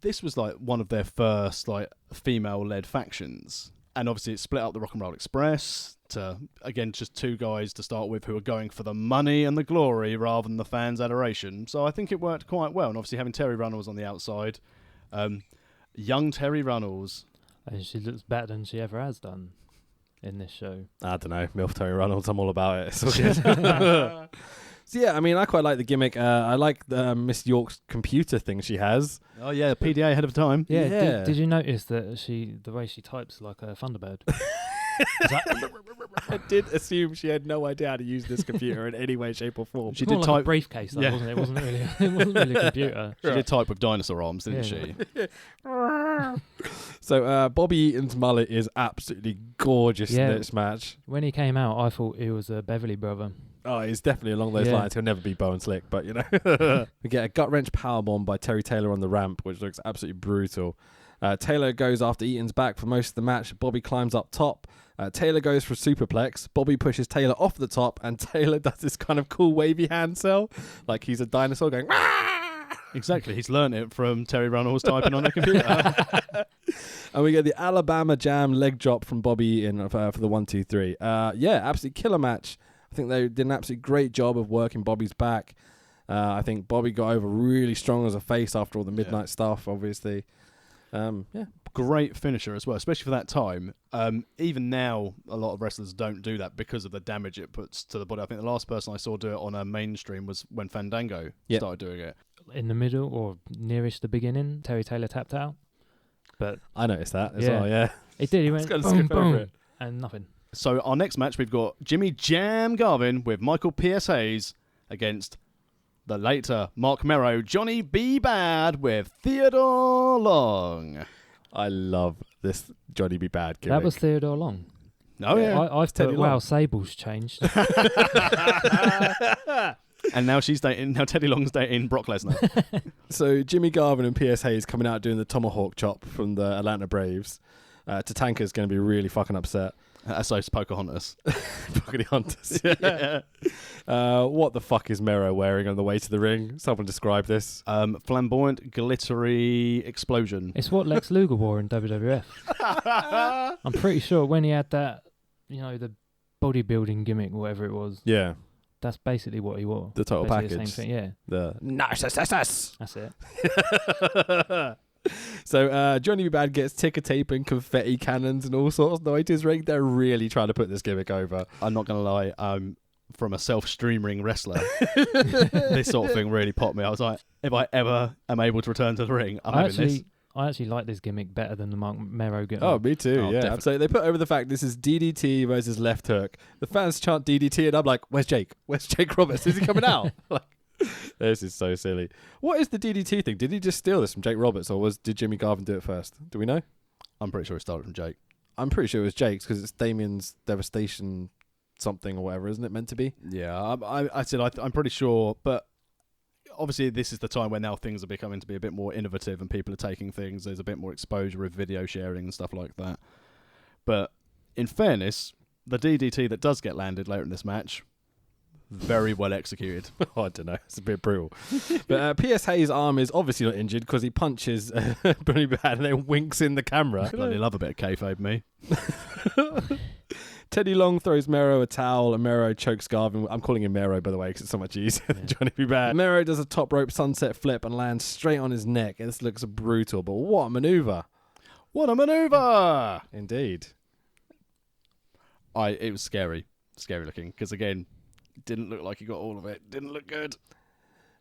This was like one of their first like female-led factions, and obviously it split up the Rock and Roll Express to, again, just two guys to start with who are going for the money and the glory rather than the fans' adoration. So I think it worked quite well, and obviously having Terry Runnels on the outside, young Terry Runnels. And she looks better than she ever has done in this show. I don't know. MILF Terry Reynolds, I'm all about it. It's all good. So yeah, I mean, I quite like the gimmick. I like the Miss York's computer thing she has. Oh yeah, PDA ahead of time. Yeah, Yeah. Did you notice that the way she types like a Thunderbird? I did assume she had no idea how to use this computer in any way, shape, or form. She More did like a type. briefcase, though, Yeah. wasn't it? It wasn't really. It wasn't really a computer. She did type with dinosaur arms, didn't Yeah. she? So Bobby Eaton's mullet is absolutely gorgeous Yeah. in this match. When he came out, I thought he was a Beverly brother. Oh, he's definitely along those Yeah. lines. He'll never be Bowen Slick, but you know. We get a gut wrench powerbomb by Terry Taylor on the ramp, which looks absolutely brutal. Taylor goes after Eaton's back for most of the match. Bobby climbs up top. Taylor goes for a superplex. Bobby pushes Taylor off the top, and Taylor does this kind of cool wavy hand cell, like he's a dinosaur going. Exactly. He's learned it from Terry Runnels typing on a computer. And we get the Alabama Jam leg drop from Bobby Eaton for the 1, 2, 3. Yeah, absolutely killer match. I think they did an absolutely great job of working Bobby's back. I think Bobby got over really strong as a face after all the midnight stuff, obviously. Yeah. Great finisher as well, especially for that time. Even now, a lot of wrestlers don't do that because of the damage it puts to the body. I think the last person I saw do it on a mainstream was when Fandango started doing it. In the middle or nearest the beginning, Terry Taylor tapped out. But I noticed that as Yeah. well, yeah. he did. He went gotta boom, skip over boom, it. and nothing. So our next match, we've got Jimmy Jam Garvin with Michael P.S. Hayes against the later Mark Merrow, Johnny B. Bad with Theodore Long. I love this Johnny B. Bad gimmick. That was Theodore Long. Oh, yeah. I've Teddy thought, wow, Long. Sable's changed. And now Teddy Long's dating Brock Lesnar. So Jimmy Garvin and P.S. Hayes coming out doing the tomahawk chop from the Atlanta Braves. Tatanka's going to be really fucking upset. So it's Pocahontas. Pocahontas. Yeah. What the fuck is Mero wearing on the way to the ring? Someone describe this. Flamboyant, glittery explosion. It's what Lex Luger wore in WWF. I'm pretty sure when he had that, the bodybuilding gimmick, whatever it was, Yeah. that's basically what he wore. The total Basically package. The same thing, yeah. The narcissist. That's it. So Johnny B. Bad gets ticker tape and confetti cannons and all sorts of noise to his ring. They're really trying to put this gimmick over. I'm not going to lie, from a self-stream ring wrestler, this sort of thing really popped me. I was like, if I ever am able to return to the ring, I'm having this. I actually like this gimmick better than the Mark Mero gimmick. Oh, me too. Oh, Yeah, definitely. absolutely. They put over the fact this is DDT versus left hook. The fans chant DDT, and I'm like, "Where's Jake? Where's Jake Roberts? Is he coming out?" Like, this is so silly. What is the DDT thing? Did he just steal this from Jake Roberts, or did Jimmy Garvin do it first? Do we know? I'm pretty sure it started from Jake. I'm pretty sure it was Jake's because it's Damien's devastation something or whatever, isn't it meant to be? Yeah, I'm pretty sure, but obviously this is the time where now things are becoming to be a bit more innovative and people are taking things. There's a bit more exposure of video sharing and stuff like that. But in fairness, the DDT that does get landed later in this match, very well executed. Oh, I don't know. It's a bit brutal. But P.S. Hayes' arm is obviously not injured because he punches pretty bad and then winks in the camera. Bloody love a bit of kayfabe, me. Teddy Long throws Mero a towel and Mero chokes Garvin. I'm calling him Mero, by the way, because it's so much easier than Johnny B. Bad. Mero does a top rope sunset flip and lands straight on his neck. This looks brutal, but what a maneuver. What a maneuver! Indeed. It was scary looking, because again, didn't look like he got all of it. Didn't look good.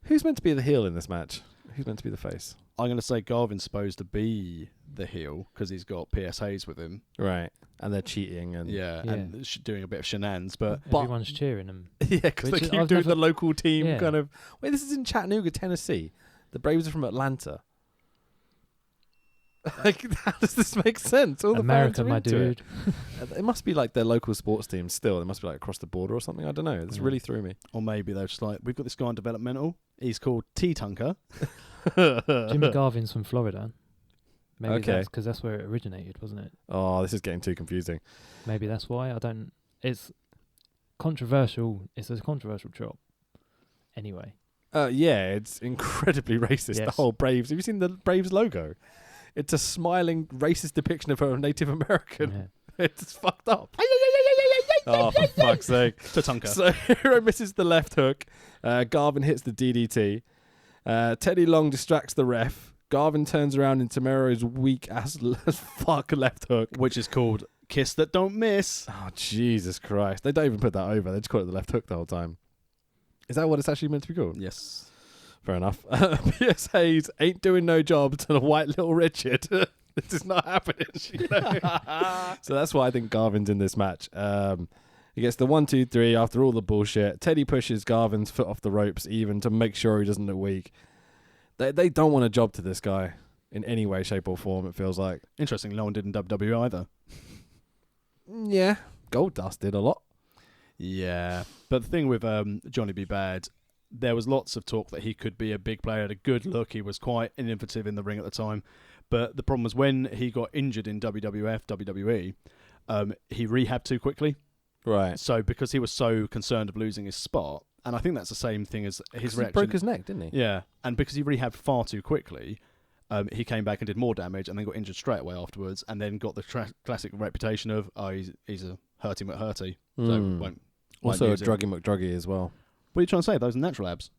Who's meant to be the heel in this match? Who's meant to be the face? I'm going to say Garvin's supposed to be the heel because he's got P.S. Hayes with him. Right. And they're cheating. And and doing a bit of shenanigans. But Everyone's cheering him. yeah, because they Which is- keep I've doing never- the local team Yeah. kind of... Wait, this is in Chattanooga, Tennessee. The Braves are from Atlanta. Like, how does this make sense? All the America, fans are my into dude. It must be like their local sports team still. It must be like across the border or something. I don't know. This Yeah. really threw me. or maybe they're just like, we've got this guy on developmental. He's called T-Tunker. Jimmy Garvin's from Florida. Maybe Okay. that's because that's where it originated, wasn't it? Oh, this is getting too confusing. Maybe that's why. I don't. It's controversial. It's a controversial chop. Anyway, Yeah, it's incredibly racist. The Yes. whole Braves. Have you seen the Braves logo? It's a smiling racist depiction of a Native American. yeah. It's fucked up. Oh, for fuck's sake. T-Tunker. So Hero misses the left hook. Garvin hits the DDT. Teddy Long distracts the ref. Garvin turns around into Mero's weak ass fuck left hook. Which is called Kiss That Don't Miss. Oh, Jesus Christ. They don't even put that over. They just call it the left hook the whole time. Is that what it's actually meant to be called? Yes. Fair enough. P.S. Hayes ain't doing no job to the white little Richard. This is not happening. You know? So that's why I think Garvin's in this match. He gets the 1, 2, 3 after all the bullshit. Teddy pushes Garvin's foot off the ropes even to make sure he doesn't look weak. They don't want a job to this guy in any way, shape or form, it feels like. Interestingly, no one did in WWE either. Yeah. Goldust did a lot. Yeah. But the thing with Johnny B. Bad, there was lots of talk that he could be a big player, had a good look. He was quite innovative in the ring at the time. But the problem was when he got injured in WWF, WWE, he rehabbed too quickly. Right. So because he was so concerned of losing his spot, and I think that's the same thing as his He reaction. broke his neck, didn't he? Yeah, and because he rehabbed far too quickly, he came back and did more damage, and then got injured straight away afterwards, and then got the classic reputation of he's a hurty McHurty, so won't Also a use him. druggy McDruggy as well. What are you trying to say? Those are natural abs,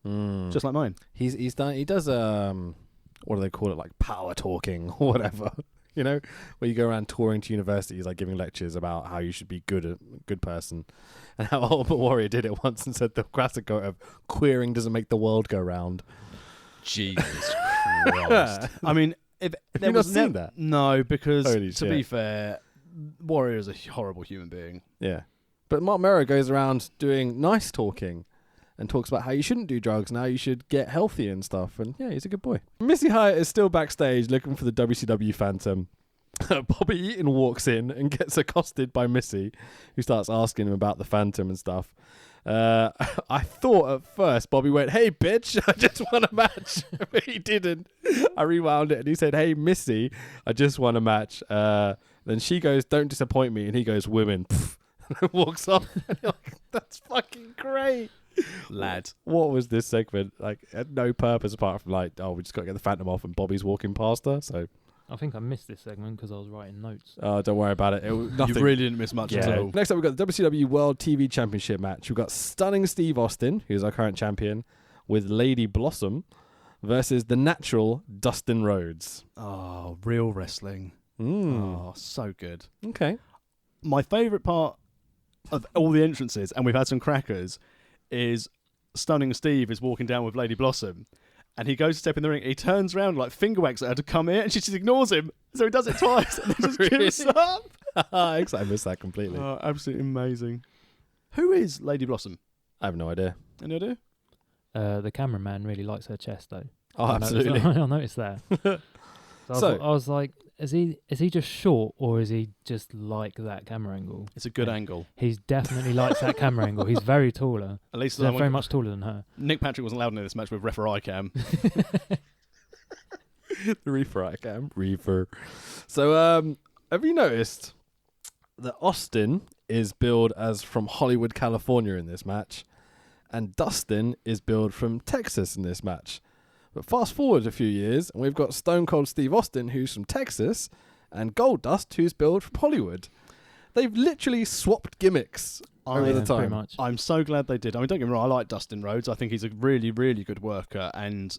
just like mine. He does what do they call it, like power talking or whatever, you know, where you go around touring to universities, like giving lectures about how you should be a good person, and how Ultimate Warrior did it once and said the classic quote of "queering doesn't make the world go round." Jesus Christ! I mean, if Have there you not was seen that? No, because Holy to be shit. fair, Warrior is a horrible human being. Yeah, but Mark Mero goes around doing nice talking and talks about how you shouldn't do drugs and how you should get healthy and stuff. And yeah, he's a good boy. Missy Hyatt is still backstage looking for the WCW Phantom. Bobby Eaton walks in and gets accosted by Missy, who starts asking him about the Phantom and stuff. I thought at first Bobby went, "Hey bitch, I just won a match," but he didn't. I rewound it and he said, "Hey Missy, I just won a match." Then she goes, "Don't disappoint me," and he goes, "Women," and walks off. And you're like, that's fucking great. Lad. What was this segment? Like, had no purpose apart from like, oh, we just got to get the Phantom off and Bobby's walking past her. So, I think I missed this segment because I was writing notes. don't worry about it. Nothing. You really didn't miss much at all. Next up, we've got the WCW World TV Championship match. We've got Stunning Steve Austin, who's our current champion, with Lady Blossom versus the natural Dustin Rhodes. Oh, real wrestling. Oh, so good. Okay. My favourite part of all the entrances, and we've had some crackers, is Stunning Steve is walking down with Lady Blossom, and he goes to step in the ring. He turns around, like, finger wags at her to come here, and she just ignores him. So he does it twice, and then just gives up. I missed that completely. Oh, absolutely amazing. Who is Lady Blossom? I have no idea. Any idea? The cameraman really likes her chest, though. Oh, I absolutely. I noticed that. So I was like, is he just short, or is he just like that camera angle? It's a good Yeah. angle. He's definitely likes that camera angle. He's very taller. At least He's very much taller than her. Nick Patrick wasn't allowed in this match with referee cam. The reefer I can. Reefer. So, have you noticed that Austin is billed as from Hollywood, California in this match, and Dustin is billed from Texas in this match? But fast forward a few years, and we've got Stone Cold Steve Austin, who's from Texas, and Goldust, who's billed from Hollywood. They've literally swapped gimmicks over the Pretty time. much. I'm so glad they did. I mean, don't get me wrong, I like Dustin Rhodes. I think he's a really, really good worker, and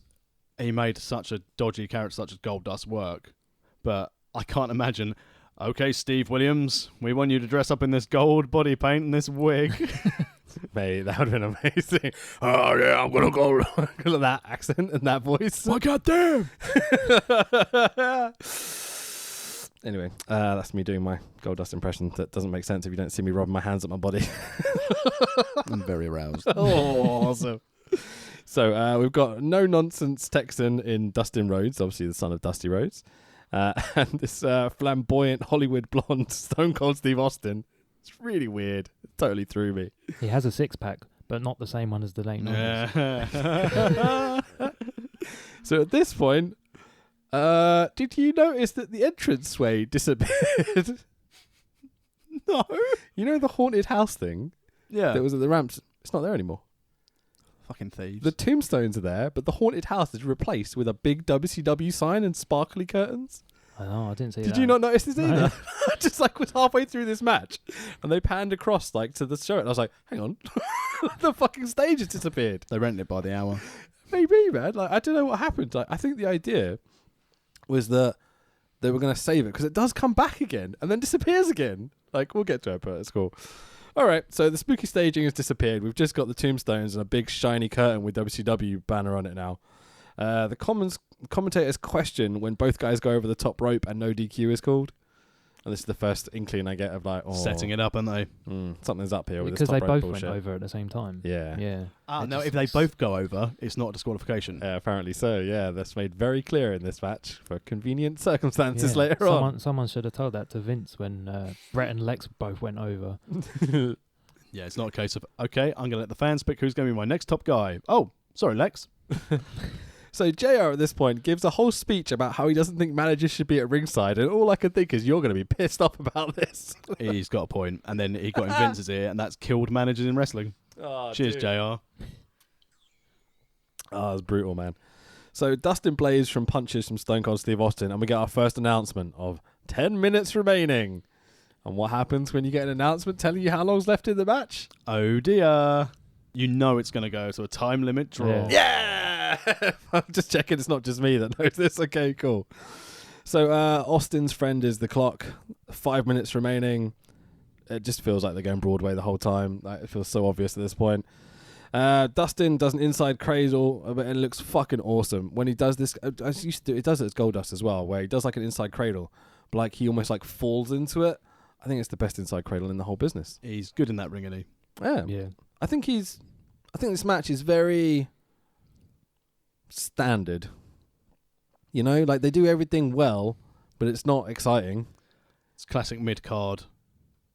he made such a dodgy character such as Goldust work. But I can't imagine, okay, Steve Williams, we want you to dress up in this gold body paint and this wig. Mate, that would have been amazing. Oh, yeah, I'm going to go. Look at that accent and that voice. My goddamn! Anyway, that's me doing my Goldust impression. That doesn't make sense if you don't see me rubbing my hands at my body. I'm very aroused. Oh, awesome. So we've got no-nonsense Texan in Dustin Rhodes, obviously the son of Dusty Rhodes. And this flamboyant Hollywood blonde Stone Cold Steve Austin. It's really weird. It totally threw me. He has a six-pack, but not the same one as the late 90s. Yeah. So at this point, did you notice that the entranceway disappeared? No. You know the haunted house thing Yeah. that was at the ramps? It's not there anymore. Fucking thieves. The tombstones are there, but the haunted house is replaced with a big WCW sign and sparkly curtains. I know, I didn't see that. Did you not notice this No. either? Just like was halfway through this match, and they panned across like to the show, and I was like, "Hang on, the fucking stage has disappeared." They rent it by the hour. Maybe, man. Like I don't know what happened. Like I think the idea was that they were going to save it because it does come back again and then disappears again. Like we'll get to it, but it's cool. All right, so the spooky staging has disappeared. We've just got the tombstones and a big shiny curtain with WCW banner on it now. The commentator's question when both guys go over the top rope and no DQ is called. And this is the first inkling I get of like, Setting it up, aren't they? Something's up here with this Because top they rope both bullshit. went over at the same time. Yeah. Yeah. No, It if they just- both go over, it's not a disqualification. Apparently so, yeah. That's made very clear in this match for convenient circumstances later on. Someone should have told that to Vince when Brett and Lex both went over. Yeah, it's not a case of, okay, I'm going to let the fans pick who's going to be my next top guy. Oh, sorry, Lex. So JR at this point gives a whole speech about how he doesn't think managers should be at ringside, and all I can think is you're going to be pissed off about this. He's got a point. And then he got in Vince's ear, and that's killed managers in wrestling. Oh, Cheers, dude. JR. Oh, it's brutal, man. So Dustin Blaze from punches from Stone Cold Steve Austin, and we get our first announcement of 10 minutes remaining. And what happens when you get an announcement telling you how long's left in the match? Oh, dear. You know it's going to go to a time limit draw. Yeah. Yeah! I'm just checking it's not just me that knows this. Okay, cool. So Austin's friend is the clock. 5 minutes remaining. It just feels like they're going Broadway the whole time. Like, it feels so obvious at this point. Dustin does an inside cradle, and it looks fucking awesome. When he does this, as he used to do, it does it as Goldust as well, where he does like an inside cradle, but like he almost like falls into it. I think it's the best inside cradle in the whole business. He's good in that ring, isn't he? Yeah. Yeah. I think this match is very standard. You know, like they do everything well, but it's not exciting. It's classic mid-card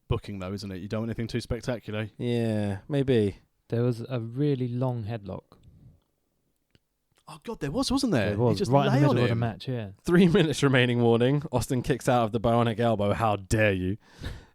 booking, though, isn't it? You don't want anything too spectacular. Yeah, maybe. There was a really long headlock. Oh, God, there was, wasn't there? There was He just right in lay the on middle of the him. match, yeah. 3 minutes remaining warning. Austin kicks out of the bionic elbow. How dare you?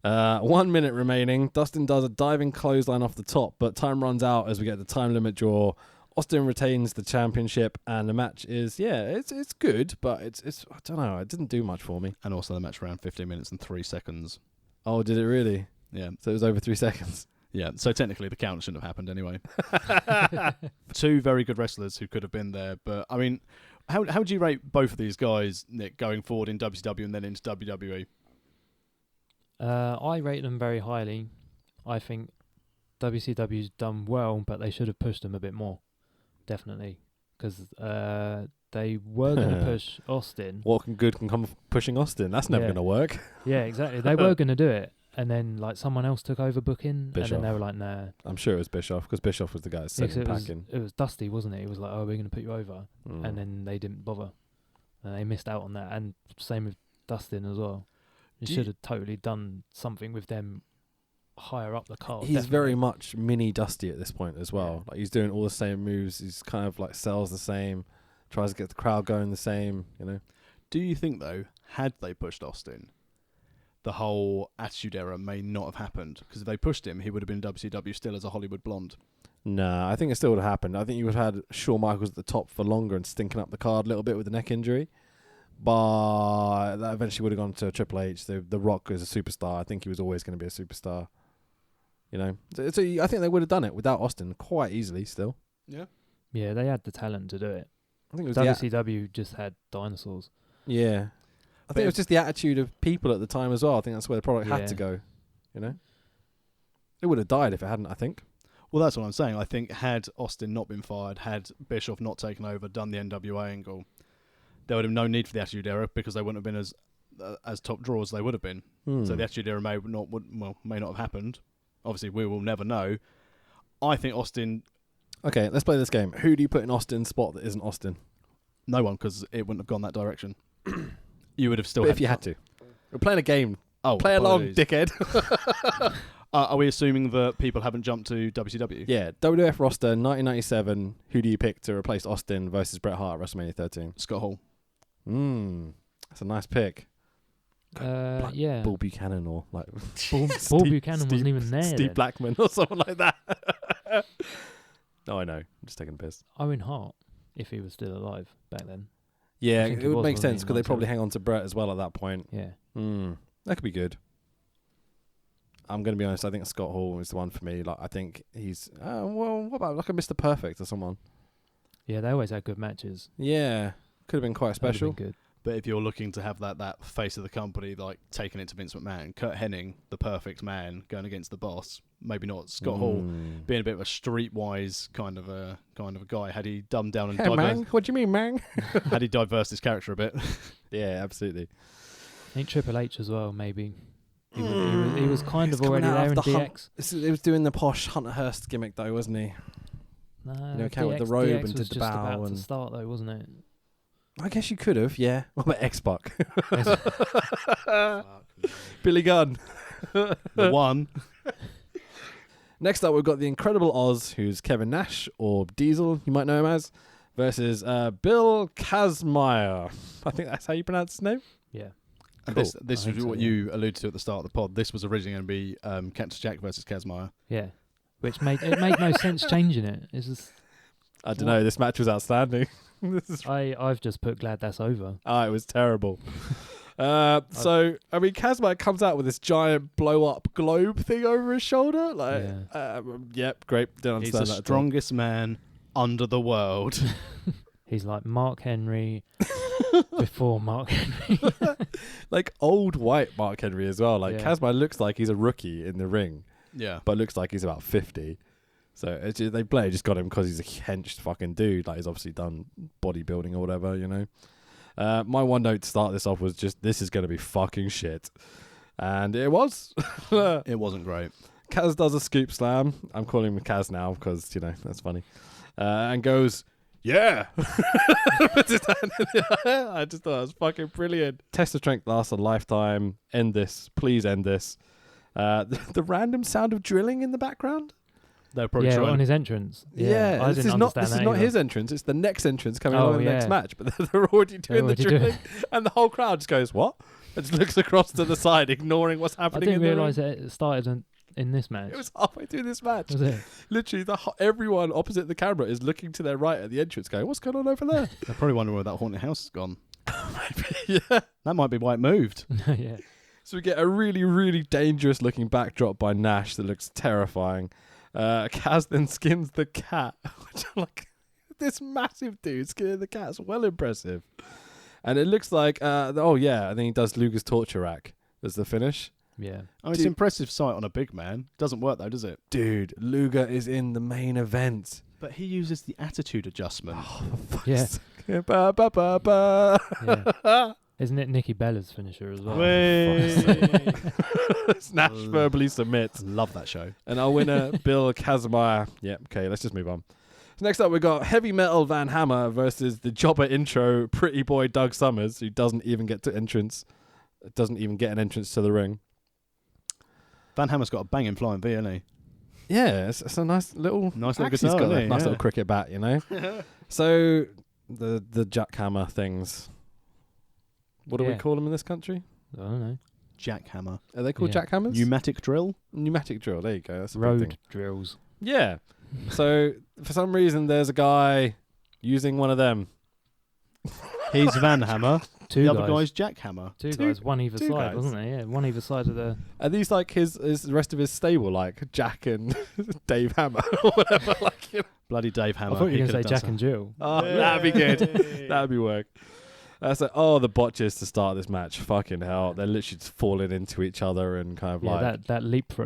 1 minute remaining. Dustin does a diving clothesline off the top, but time runs out as we get the time limit draw. Austin retains the championship, and the match is, it's good, but it's I don't know, it didn't do much for me. And also the match around 15 minutes and 3 seconds. Oh, did it really? Yeah. So it was over 3 seconds. Yeah, so technically the count shouldn't have happened anyway. Two very good wrestlers who could have been there, but I mean, how would you rate both of these guys, Nick, going forward in WCW and then into WWE? I rate them very highly. I think WCW's done well, but they should have pushed them a bit more. Definitely. because they were going to push Austin. What good can come from pushing Austin? That's never Yeah. going to work. Yeah, exactly. They were going to do it, and then like someone else took over booking, Bischoff. and then they were like, "Nah." I'm sure it was Bischoff, because Bischoff was the guy Yeah, 'cause selling packing. it was Dusty, wasn't it? He was like, "Oh, we're going to put you over," Mm. and then they didn't bother, and they missed out on that. And same with Dustin as well. You Do should have totally done something with them higher up the card. He's definitely. very much mini Dusty at this point as well. Yeah. Like, he's doing all the same moves. He's kind of like sells the same, tries to get the crowd going the same, you know. Do you think, though, had they pushed Austin, the whole Attitude Era may not have happened? Because if they pushed him, he would have been WCW still as a Hollywood Blonde. Nah, I think it still would have happened. I think you would have had Shawn Michaels at the top for longer and stinking up the card a little bit with the neck injury. But that eventually would have gone to Triple H. The Rock is a superstar. I think he was always going to be a superstar. You know, so I think they would have done it without Austin quite easily still. Yeah. Yeah, they had the talent to do it. I think it was WCW just had dinosaurs. yeah. I think it was just the attitude of people at the time as well. I think that's where the product had to go. You know, it would have died if it hadn't, I think. Well, that's what I'm saying. I think had Austin not been fired, had Bischoff not taken over, done the NWA angle, there would have no need for the Attitude Era because they wouldn't have been as top draws as they would have been. So the Attitude Era may not have happened. Obviously, we will never know. I think Austin... Okay, let's play this game. Who do you put in Austin's spot that isn't Austin? No one, because it wouldn't have gone that direction. You would have still... But if you had to. We're playing a game. Oh, Play along, apologies. dickhead. Are we assuming that people haven't jumped to WCW? Yeah, WWF roster, 1997. Who do you pick to replace Austin versus Bret Hart at WrestleMania 13? Scott Hall. That's a nice pick. Yeah. Bull Buchanan or like Bull Buchanan wasn't even there. Steve then. Blackman or someone like that. No, I know. I'm just taking a piss. Owen Hart, if he was still alive back then. Yeah, think it it would was, make wasn't sense he, because they probably 97? hang on to Bret as well at that point. Yeah. That could be good. I'm going to be honest. I think Scott Hall is the one for me. Like, I think he's well. What about like a Mr. Perfect or someone? Yeah, they always had good matches. Yeah, could have been quite That would've special. been good. But if you're looking to have that face of the company, like taking it to Vince McMahon, Kurt Hennig, the perfect man, going against the boss, maybe not Scott Hall, being a bit of a streetwise kind of a guy. Had he dumbed down and Hey, man, what do you mean, man? had he diversed his character a bit? Yeah, absolutely. I think Triple H as well, maybe. He was kind He's of already coming out there in of the DX. He was doing the posh Hunter Hearst gimmick though, wasn't he? No, You know, came with the robe DX and was did the just bow about and- to start though, wasn't it? I guess you could have, yeah. What about X-Pac? Billy Gunn. The one. Next up, we've got the Incredible Oz, who's Kevin Nash, or Diesel, you might know him as, versus Bill Kazmaier. I think that's how you pronounce his name. Yeah. And Cool. this I is think what so, yeah. you alluded to at the start of the pod. This was originally going to be Cactus Jack versus Kazmaier. Yeah. Which made no sense changing it. It's just I don't know, this match was outstanding. I've just put glad that's over. It was terrible. So, I mean, Kazmaier comes out with this giant blow-up globe thing over his shoulder. Like, yep, great. Didn't He's understand the that at all. strongest man under the world. He's like Mark Henry before Mark Henry. Like old white Mark Henry as well. Like, Yeah. Kazmaier looks like he's a rookie in the ring, Yeah. but looks like he's about 50. So they just got him because he's a hench fucking dude. Like, he's obviously done bodybuilding or whatever, you know. My one note to start this off was just, this is going to be fucking shit. And it was. It wasn't great. Kaz does a scoop slam. I'm calling him Kaz now because, you know, that's funny. And goes, yeah. Puts his hand in the air. I just thought it was fucking brilliant. Test of strength lasts a lifetime. End this. Please end this. The random sound of drilling in the background. They're probably trying. on his entrance. Yeah, I this didn't is not understand that either. his entrance. It's the next entrance coming Oh, on in the next yeah. match. But they're already doing the already doing drilling, and the whole crowd just goes, "What?" And just looks across to the side, ignoring what's I happening. didn't in the realise ring. that it started in this match. It was halfway through this match. Was it? Literally, everyone opposite the camera is looking to their right at the entrance, going, "What's going on over there?" They're probably wondering where that haunted house has gone. Yeah. That might be why it moved. Yeah. So we get a really, really dangerous looking backdrop by Nash that looks terrifying. Kaz then skins the cat, which I'm like, this massive dude skinning the cat's well impressive. And it looks like, and then he does Luger's torture rack as the finish. Yeah. Oh, it's Dude. impressive sight on a big man. Doesn't work though, does it? Dude, Luger is in the main event. But he uses the attitude adjustment. Yeah. Ba, ba, ba, ba. Yeah. Isn't it Nikki Bella's finisher as well? Nash verbally submits. Love that show. And our winner, Bill Kazmaier. Yeah, okay, let's just move on. So next up, we got Heavy Metal Van Hammer versus the jobber intro, Pretty Boy Doug Summers, who doesn't even get an entrance to the ring. Van Hammer's got a banging flying V, hasn't he? Yeah, it's a nice little Nice little axe guitar, he's got, isn't he? nice Yeah. little cricket bat, you know. So the jackhammer things. What do we Yeah. call them in this country? I don't know. Jackhammer. Are they called Yeah. jackhammers? Pneumatic drill. Pneumatic drill. There you go. That's a big Road thing. drills. Yeah. So for some reason, there's a guy using one of them. He's Van Hammer. Two The guys. other guy's Jackhammer. Two Two- guys, one either two side, guys. wasn't there? Yeah, one either side of the. Are these like his the rest of his stable, like Jack and Dave Hammer or whatever? Like, you know? Bloody Dave Hammer. I thought you He were going could to say have Jack done and Jill. Oh, that'd be good. That'd be work. That's like, the botches to start this match. Fucking hell. They're literally just falling into each other and kind of Yeah, like.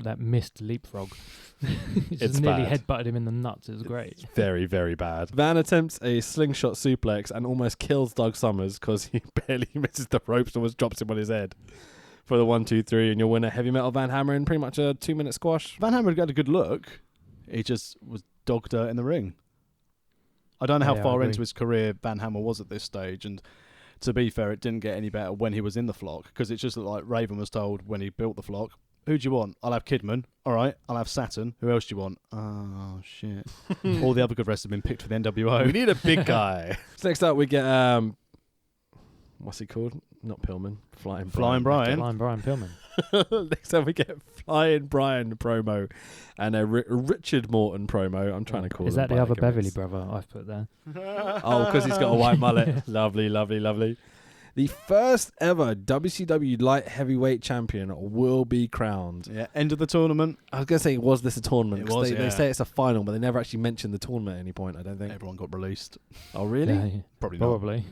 that missed leapfrog. It It's just nearly bad. headbutted him in the nuts. It was great. Very, very bad. Van attempts a slingshot suplex and almost kills Doug Summers because he barely misses the ropes and almost drops him on his head for the 1, 2, 3, and your winner, Heavy Metal Van Hammer, in pretty much a 2-minute squash. Van Hammer got a good look. He just was dog dirt in the ring. I don't know how Yeah, I far agree. into his career Van Hammer was at this stage, and to be fair, it didn't get any better when he was in the flock, because it just looked like Raven was told when he built the flock, who do you want? I'll have Kidman. All right, I'll have Saturn. Who else do you want? Oh, shit. All the other good wrestlers have been picked for the NWO. We need a big guy. So next up, we get, what's he called? Not Pillman. Flying Brian. Line Brian Pillman. Next up, we get Flying Brian promo and a Richard Morton promo. I'm trying to call Is them that the by other Beverly gimmicks. brother I've put there? Oh, because he's got a white mullet. Lovely, lovely, lovely. The first ever WCW light heavyweight champion will be crowned. Yeah, end of the tournament. I was going to say, was this a tournament? It 'Cause was, they yeah. say it's a final, but they never actually mentioned the tournament at any point, I don't think. Everyone got released. Oh, really? Yeah, yeah. Probably not. Probably.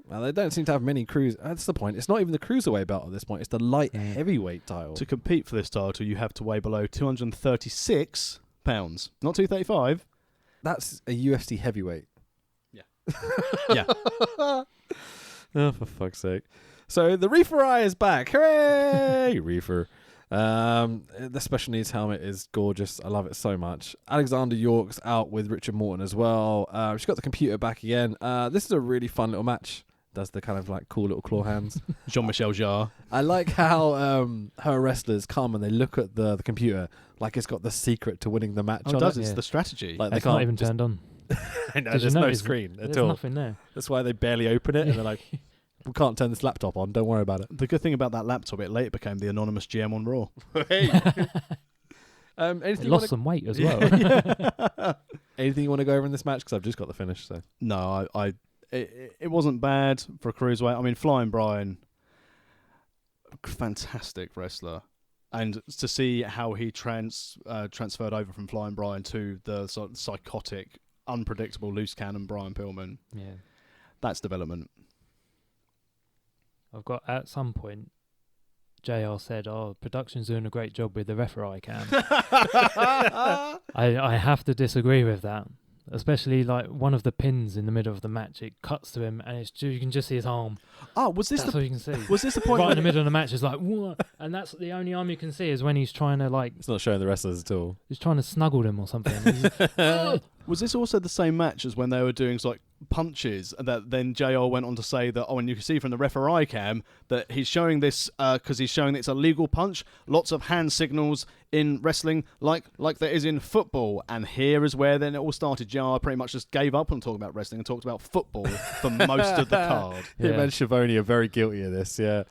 Well, they don't seem to have many That's the point. It's not even the cruiserweight belt at this point. It's the light Yeah. heavyweight title. To compete for this title, you have to weigh below 236 pounds. Not 235. That's a UFC heavyweight. Yeah. Oh, for fuck's sake. So the Reefer Eye is back. Hooray! Reefer. The special needs helmet is gorgeous. I love it so much. Alexander York's out with Richard Morton as well. She's got the computer back again. This is a really fun little match. Does the kind of like cool little claw hands. Jean-Michel Jarre. I like how her wrestlers come and they look at the computer like it's got the secret to winning the match Oh, on it does. it. It's Yeah. the strategy. Like they It's not can't even just- turned on. I know, Did you there's no notice screen at There's all. nothing there. That's why they barely open it and they're like, we can't turn this laptop on. Don't worry about it. The good thing about that laptop, it later became the anonymous GM on Raw. Anything It you lost wanna- some weight as well. Anything you want to go over in this match? Because I've just got the finish. So No, it wasn't bad for a cruiserweight. I mean, Flying Brian, fantastic wrestler, and to see how he transferred over from Flying Brian to the sort of psychotic, unpredictable loose cannon Brian Pillman, Yeah. that's development. I've got at some point, JR said, "Oh, production's doing a great job with the referee cam." I have to disagree with that. Especially like one of the pins in the middle of the match, it cuts to him and you can just see his arm. Oh, was this That's all you can see. was this the point? Right in the middle of the match, it's like, "Whoa," and that's the only arm you can see is when he's trying to like, it's not showing the wrestlers at all. he's trying to snuggle them or something. He's- Was this also the same match as when they were doing like punches? And that then JR went on to say that, and you can see from the referee cam that he's showing this because he's showing that it's a legal punch. Lots of hand signals in wrestling, like there is in football. And here is where then it all started. JR pretty much just gave up on talking about wrestling and talked about football for most of the card. Him Yeah. and Schiavone are very guilty of this. Yeah,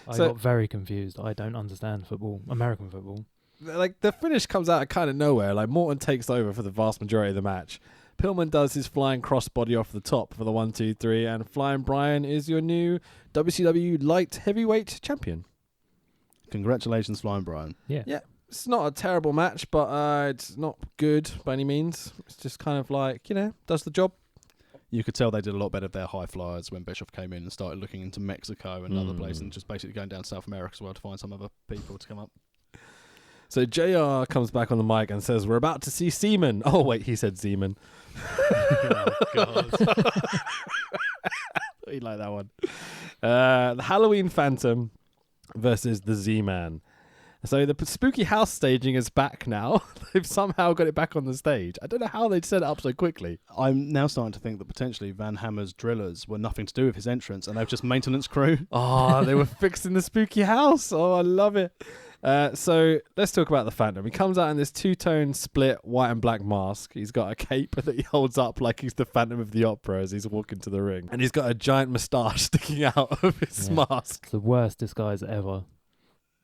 I So- got very confused. I don't understand football, American football. like the finish comes out of kind of nowhere. Like Morton takes over for the vast majority of the match. Pillman does his flying crossbody off the top for the 1, 2, 3, and Flying Brian is your new WCW light heavyweight champion. Congratulations, Flying Brian. Yeah. It's not a terrible match, but it's not good by any means. It's just kind of like, does the job. You could tell they did a lot better of their high flyers when Bischoff came in and started looking into Mexico and other places and just basically going down to South America as well to find some other people to come up. So JR comes back on the mic and says, "We're about to see semen." Oh wait, he said Zeman. Oh, God. You like that one? The Halloween Phantom versus the Z-Man. So the spooky house staging is back now. They've somehow got it back on the stage. I don't know how they'd set it up so quickly. I'm now starting to think that potentially Van Hammer's drillers were nothing to do with his entrance, and they were just maintenance crew. Oh, they were fixing the spooky house. Oh, I love it. So let's talk about the Phantom. He comes out in this two-tone split white and black mask. He's got a cape that he holds up like he's the Phantom of the Opera as he's walking to the ring. And he's got a giant moustache sticking out of his mask. It's the worst disguise ever.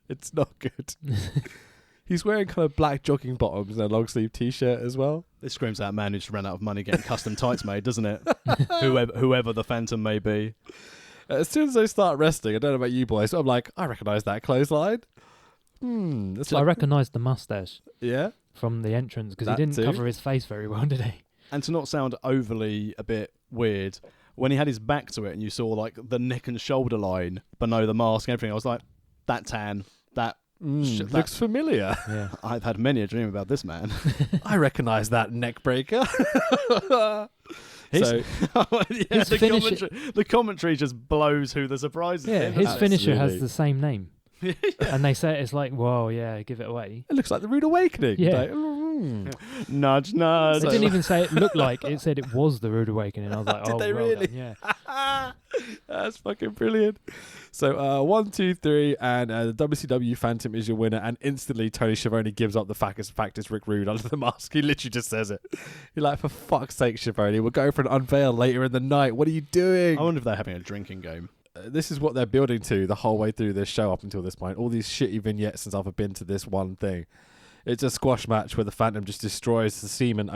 It's not good. He's wearing kind of black jogging bottoms and a long sleeve t-shirt as well. This screams out man who's run out of money getting custom tights made, doesn't it? whoever the Phantom may be. As soon as they start wrestling, I don't know about you boys, but I'm like, I recognise that clothesline. It's I recognised the mustache yeah. from the entrance because he That didn't too. cover his face very well, did he? And to not sound overly a bit weird, when he had his back to it and you saw like the neck and shoulder line below the mask and everything, I was like, that tan, that... Looks familiar. Yeah. I've had many a dream about this man. I recognise that neck breaker. His- So Yeah, His the commentary just blows who the surprise is. Yeah, in, his doesn't it? finisher has Absolutely. the same name. And they say it's like, whoa, yeah, give it away. it looks like the Rude Awakening. Yeah. Like, Nudge, nudge. They didn't even say it looked like, it said it was the Rude Awakening. I was like, Did oh, they well really? done, yeah. That's fucking brilliant. So 1, 2, 3, and the WCW Phantom is your winner. And instantly Tony Schiavone gives up the fact it's Rick Rude under the mask. He literally just says it. You're like, for fuck's sake, Schiavone, we're going for an unveil later in the night. What are you doing? I wonder if they're having a drinking game. This is what they're building to the whole way through this show up until this point. All these shitty vignettes since I've been to this one thing. It's a squash match where the Phantom just destroys the Zeman.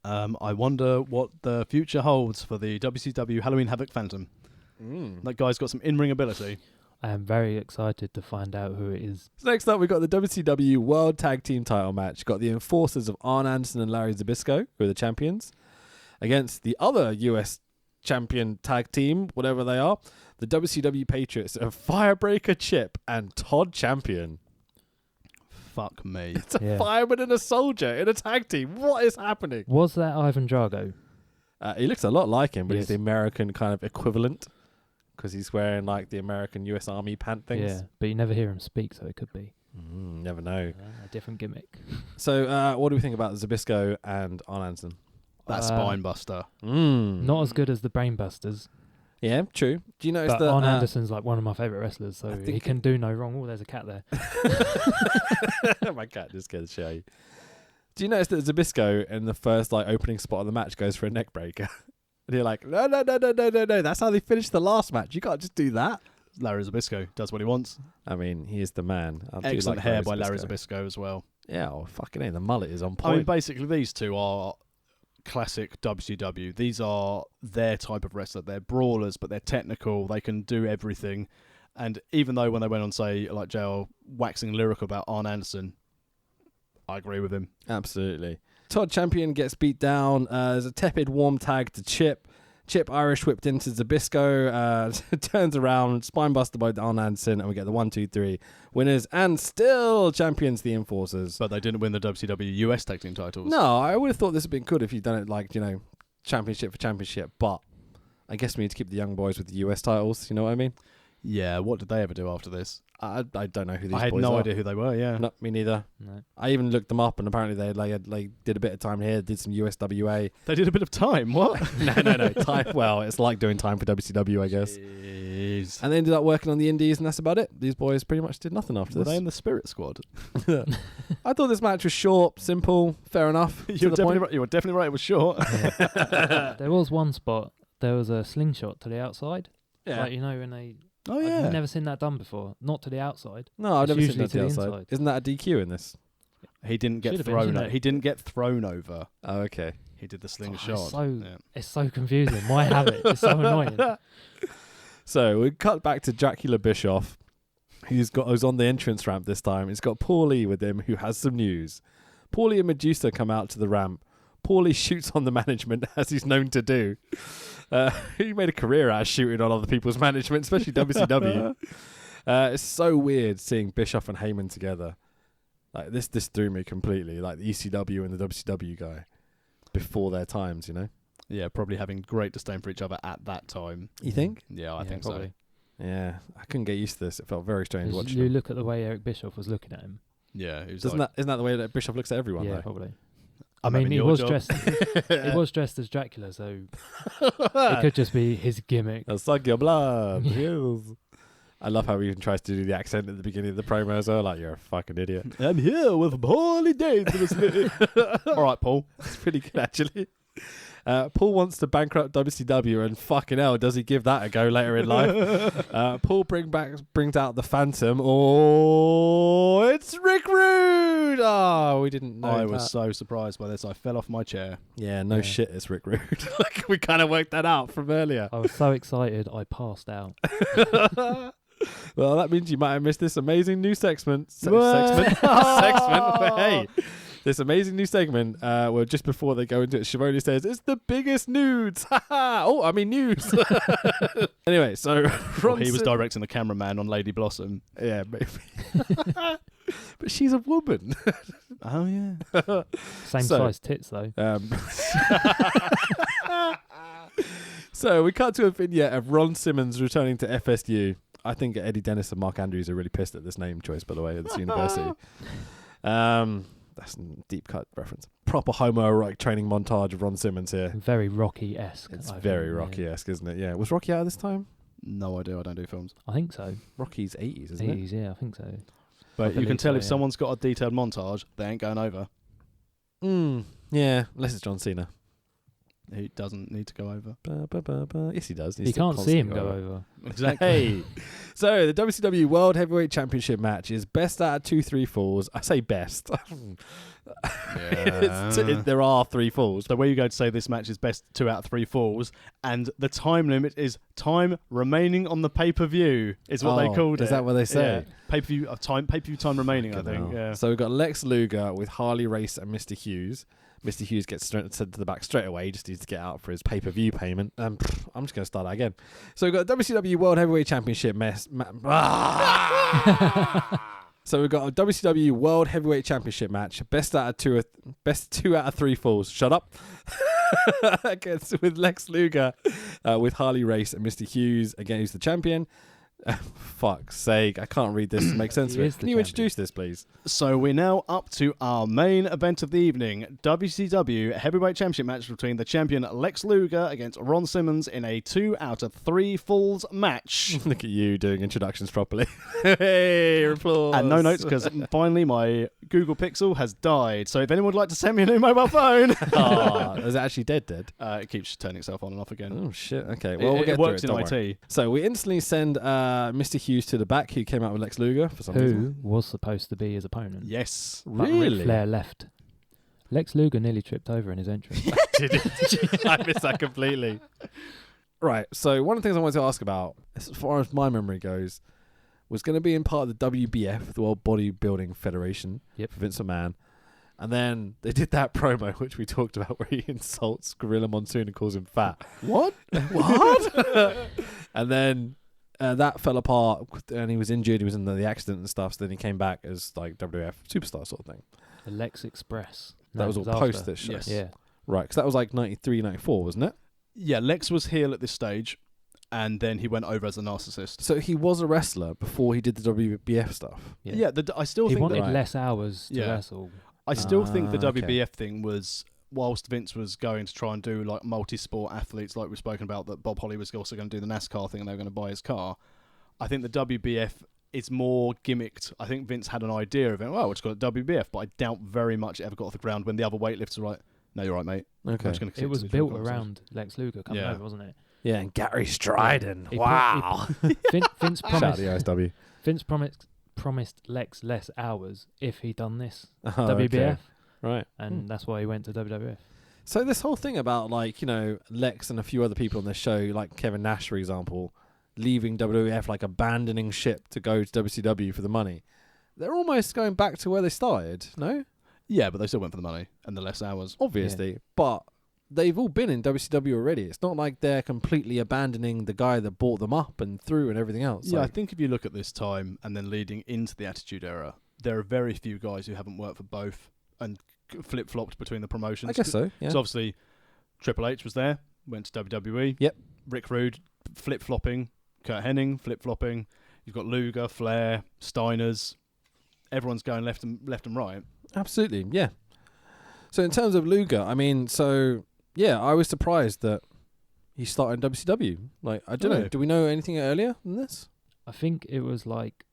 I wonder what the future holds for the WCW Halloween Havoc Phantom. That guy's got some in-ring ability. I am very excited to find out who it is. So next up, we've got the WCW World Tag Team title match. Got the enforcers of Arn Anderson and Larry Zbyszko, who are the champions, against the other US champion tag team, whatever they are, the WCW Patriots of Firebreaker Chip and Todd Champion. Fuck me. It's a Yeah. fireman and a soldier in a tag team. What is happening? Was that Ivan Drago? He looks a lot like him, but he's Yes. the American kind of equivalent because he's wearing like the American US Army pant things. Yeah, but you never hear him speak, so it could be Never know. a different gimmick. So what do we think about Zbyszko and Arn Anderson? That spine buster. Not as good as the Brainbusters, Yeah, true. Do you notice but that Arn Anderson's like one of my favourite wrestlers, so I he think can do no wrong. Oh, there's a cat there. my cat just scared the shit out of you. Do you notice that Zbyszko in the first like opening spot of the match goes for a neck breaker? And you're like, no. That's how they finished the last match. You can't just do that. Larry Zbyszko does what he wants. I mean, he is the man. I do Excellent like hair by Larry Zbyszko as well. Yeah, oh, fucking A. The mullet is on I mean, point. basically, these two are classic WCW. These are their type of wrestler. They're brawlers, but they're technical. They can do everything. And even though when they went on, say, like JR waxing lyrical about Arn Anderson, I agree with him. Absolutely. Todd Champion gets beat down. There's a tepid warm tag to Chip. Chip Irish whipped into Zbyszko, turns around, spinebuster by Arn Anderson, and we get the 1, 2, 3 winners and still champions, the Enforcers. But they didn't win the WCW US Tag Team titles. No, I would have thought this would have been good if you'd done it like, championship for championship, but I guess we need to keep the young boys with the US titles, you know what I mean? Yeah, what did they ever do after this? I don't know who these I had boys no are. idea who they were, yeah. No, me neither. No. I even looked them up, and apparently they did a bit of time here, did some USWA. They did a bit of time, what? no. Time. Well, it's like doing time for WCW, I guess. Jeez. And they ended up working on the indies, and that's about it. These boys pretty much did nothing after Were this. they in the Spirit Squad? I thought this match was short, simple, fair enough. You were definitely right, it was short. There was one spot. There was a slingshot to the outside. Yeah. Like, when they... Oh, I've never seen that done before. Not to the outside. No, I've It's never seen usually that to the to the outside. inside. Isn't that a DQ in this? He didn't get Should've been, thrown. shouldn't it? He didn't get thrown over. Oh, okay. He did the Oh, slingshot. it's so confusing. Why have it? It's so annoying. So we cut back to Dracula Bischoff, who's on the entrance ramp this time. He's got Paulie with him, who has some news. Paulie and Medusa come out to the ramp. Paulie shoots on the management, as he's known to do. He made a career out of shooting on other people's management, especially WCW. It's so weird seeing Bischoff and Heyman together. Like this threw me completely. Like the ECW and the WCW guy before their times, you know. Yeah, probably having great disdain for each other at that time. You think? Yeah, I think probably. Yeah, I couldn't get used to this. It felt very strange watching. You him. look at the way Eric Bischoff was looking at him. so. Yeah, it was Isn't that the way that Bischoff looks at everyone? Yeah, though? probably. I'm I mean, having he your was job. dressed. He was dressed as Dracula, so it could just be his gimmick. I'll suck your blood. Yes. I love how he even tries to do the accent at the beginning of the promo as well. Like, you're a fucking idiot. I'm here with Harley Davidson. All right, Paul. It's pretty good, actually. Paul wants to bankrupt WCW, and fucking hell, does he give that a go later in life? Paul brings out the Phantom. Oh, it's Rick Rude. Oh, we didn't know. I that. was so surprised by this. I fell off my chair. Yeah, no Yeah. shit, it's Rick Rude. Like, we kind of worked that out from earlier. I was so excited, I passed out. Well, that means you might have missed this amazing new segment. What? Hey, this amazing new segment. Where just before they go into it, Shivoli says, "It's the biggest nudes." Oh, I mean news. Anyway, so Well, he was directing the cameraman on Lady Blossom. Yeah, maybe. But she's a woman. Oh, yeah. Same So- size tits though. So we cut to a vignette of Ron Simmons returning to FSU. I think Eddie Dennis and Mark Andrews are really pissed at this name choice, by the way, at this university. That's a deep cut reference. Proper homoerotic training montage of Ron Simmons here. Very Rocky-esque. It's I very think, Rocky-esque, isn't it? Yeah. Was Rocky out at this time? No idea. I don't do films. I think so. Rocky's 80s, isn't it? 80s, yeah, I think so. But I you can believe tell so, if yeah. someone's got a detailed montage, they ain't going over. Yeah, unless it's John Cena. He doesn't need to go over. Yes, he does. You can't see him go over. Exactly. Hey, so the WCW World Heavyweight Championship match is best out of 2 3-falls. I say best. There are 3 falls. So where you go to say this match is best 2 out of 3 falls, and the time limit is time remaining on the pay-per-view is what they called it. Is that what they say? Yeah. Pay-per-view time remaining, I Fucking think. hell. Yeah. So we've got Lex Luger with Harley Race and Mr. Hughes. Mr. Hughes gets sent to the back straight away. He just needs to get out for his pay-per-view payment. I'm just going to start that again. So we've got WCW World Heavyweight Championship So we've got a WCW World Heavyweight Championship match. Best 2 out of 3 falls. Shut up. Against with Lex Luger, with Harley Race and Mr. Hughes again, who's the champion. Fuck's sake, I can't read this to make sense of He it. is the Can you champion. introduce this, please? So we're now up to our main event of the evening, WCW Heavyweight Championship match between the champion Lex Luger against Ron Simmons in a 2 out of 3 falls match. Look at you doing introductions properly. Hey, applause. And no notes because finally my Google Pixel has died. So if anyone would like to send me a new mobile phone, Is it actually dead? it keeps turning itself on and off again. Oh shit. Okay. Well, we'll it get works through in it. Don't worry. IT. So we instantly send Mr. Hughes to the back, who came out with Lex Luger for some reason. Who was supposed to be his opponent. Yes. But Really? Ric Flair left. Lex Luger nearly tripped over in his entrance. I missed that completely. Right. So one of the things I wanted to ask about, as far as my memory goes, was going to be in part of the WBF, the World Bodybuilding Federation, Yep. for Vince McMahon. And then they did that promo, which we talked about, where he insults Gorilla Monsoon and calls him fat. What? What? And then that fell apart, and he was injured. He was in the accident and stuff. So then he came back as like WWF superstar sort of thing. The Lex Express. That No, was it all after. post this show. Yes. Yeah. Right, because that was like 93, 94, wasn't it? Yeah, Lex was heel at this stage, and then he went over as a narcissist. So he was a wrestler before he did the WBF stuff. Yeah, I still He think wanted that, less hours to Yeah. wrestle. I still think the okay. WBF thing was, whilst Vince was going to try and do like multi-sport athletes, like we've spoken about, that Bob Holly was also going to do the NASCAR thing and they were going to buy his car. I think the WBF is more gimmicked. I think Vince had an idea of it. Well, it's got a WBF, but I doubt very much it ever got off the ground when the other weightlifters were like, "No, you're right, mate. I'm Okay. just gonna It stick was to this built conversation." around Lex Luger coming Yeah. over, wasn't it? Yeah, and Gary Stryden. He Wow. Vince Shout out the promised. OSW. Vince promised Lex less hours if he'd done this Oh, WBF, okay. Right. and that's why he went to WWF. So this whole thing about, like, you know, Lex and a few other people on this show, like Kevin Nash, for example, leaving WWF, like abandoning ship to go to WCW for the money, they're almost going back to where they started, no? Yeah, but they still went for the money and the less hours. Obviously. But they've all been in WCW already. It's not like they're completely abandoning the guy that brought them up and through and everything else. Yeah, I think if you look at this time and then leading into the Attitude Era, there are very few guys who haven't worked for both and flip-flopped between the promotions. I guess so, yeah. So obviously, Triple H was there, went to WWE. Yep. Rick Rude, flip-flopping. Kurt Hennig, flip-flopping. You've got Luger, Flair, Steiners. Everyone's going left and right. Absolutely, yeah. So in terms of Luger, I mean, I was surprised that he started in WCW. Like, I don't know. Do we know anything earlier than this? I think it was like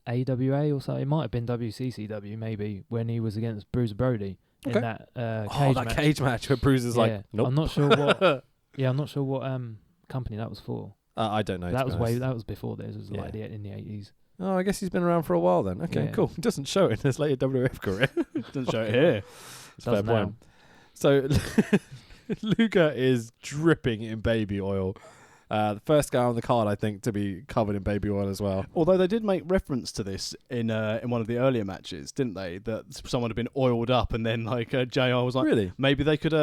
AWA or something. It might have been WCCW maybe when he was against Bruiser Brody in that cage match. Cage match where Bruiser's like, nope. I'm not sure what. I'm not sure what company that was for. I don't know. That was before this. It was like in the 80s. Oh, I guess he's been around for a while then. Okay, cool. It doesn't show it in his later WWF career. Doesn't show it here. It's a fair point. So Luger is dripping in baby oil. The first guy on the card, I think, to be covered in baby oil as well. Although they did make reference to this in one of the earlier matches, didn't they? That someone had been oiled up, and then JR was like, "Really? Maybe they could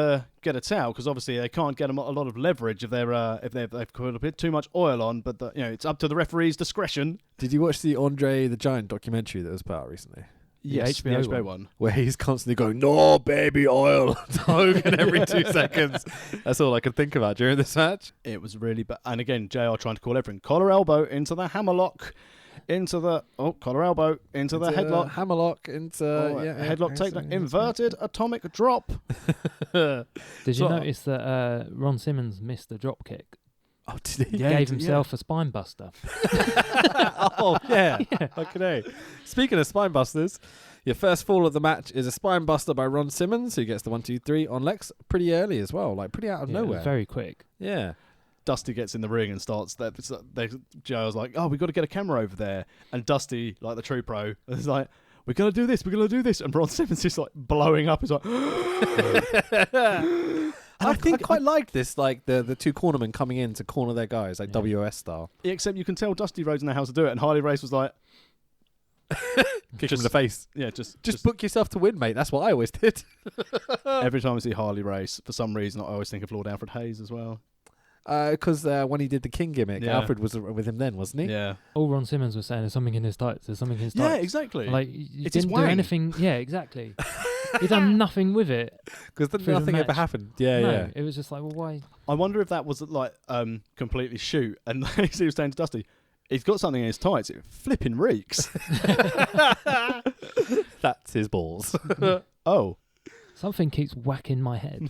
get a towel because obviously they can't get a lot of leverage if they've put a bit too much oil on. But it's up to the referee's discretion." Did you watch the Andre the Giant documentary that was put out recently? Yes, the HBO one. Where he's constantly going, "No baby oil," to Hogan every 2 seconds. That's all I could think about during this match. It was really bad. And again, JR trying to call everything. Collar elbow into the hammerlock, into the collar elbow into the headlock, hammerlock into headlock takedown, inverted atomic drop. Did you notice that Ron Simmons missed the drop kick? Oh, did he? He gave himself a spine buster. Oh, yeah. Okay. Speaking of spine busters, your first fall of the match is a spine buster by Ron Simmons, who gets the 1, 2, 3 on Lex pretty early as well, like pretty out of nowhere. Very quick. Yeah. Dusty gets in the ring and starts that. JR's like, "Oh, we've got to get a camera over there." And Dusty, like the true pro, is like, "We're going to do this, we're going to do this." And Ron Simmons is like blowing up. He's like, I quite liked this, like the two cornermen coming in to corner their guys, like WOS style. Except you can tell Dusty Rhodes know how to do it, and Harley Race was like, kick him in the face. Yeah, just book yourself to win, mate. That's what I always did. Every time I see Harley Race, for some reason, I always think of Lord Alfred Hayes as well. Because when he did the King gimmick, Alfred was with him then, wasn't he? Yeah. All Ron Simmons was saying, "There's something in his tights. There's something in his tights." Yeah, exactly. Like you it's didn't do anything. Yeah, exactly. He done nothing with it because nothing ever happened. Yeah. It was just like, well, why? I wonder if that was like completely shoot, and he was saying to Dusty, "He's got something in his tights. It flipping reeks." That's his balls. Oh. Something keeps whacking my head.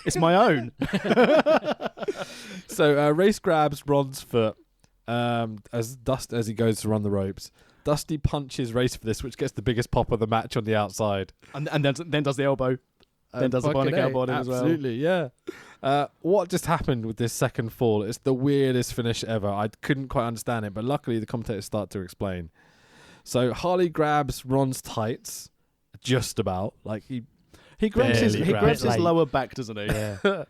It's my own. So Race grabs Ron's foot as he goes to run the ropes. Dusty punches Race for this, which gets the biggest pop of the match on the outside. And then does the elbow. Then does the bionic elbow on him as well. Absolutely, yeah. What just happened with this second fall? It's the weirdest finish ever. I couldn't quite understand it, but luckily the commentators start to explain. So Harley grabs Ron's tights, just about. Like he grabs his lower back, doesn't he? Yeah.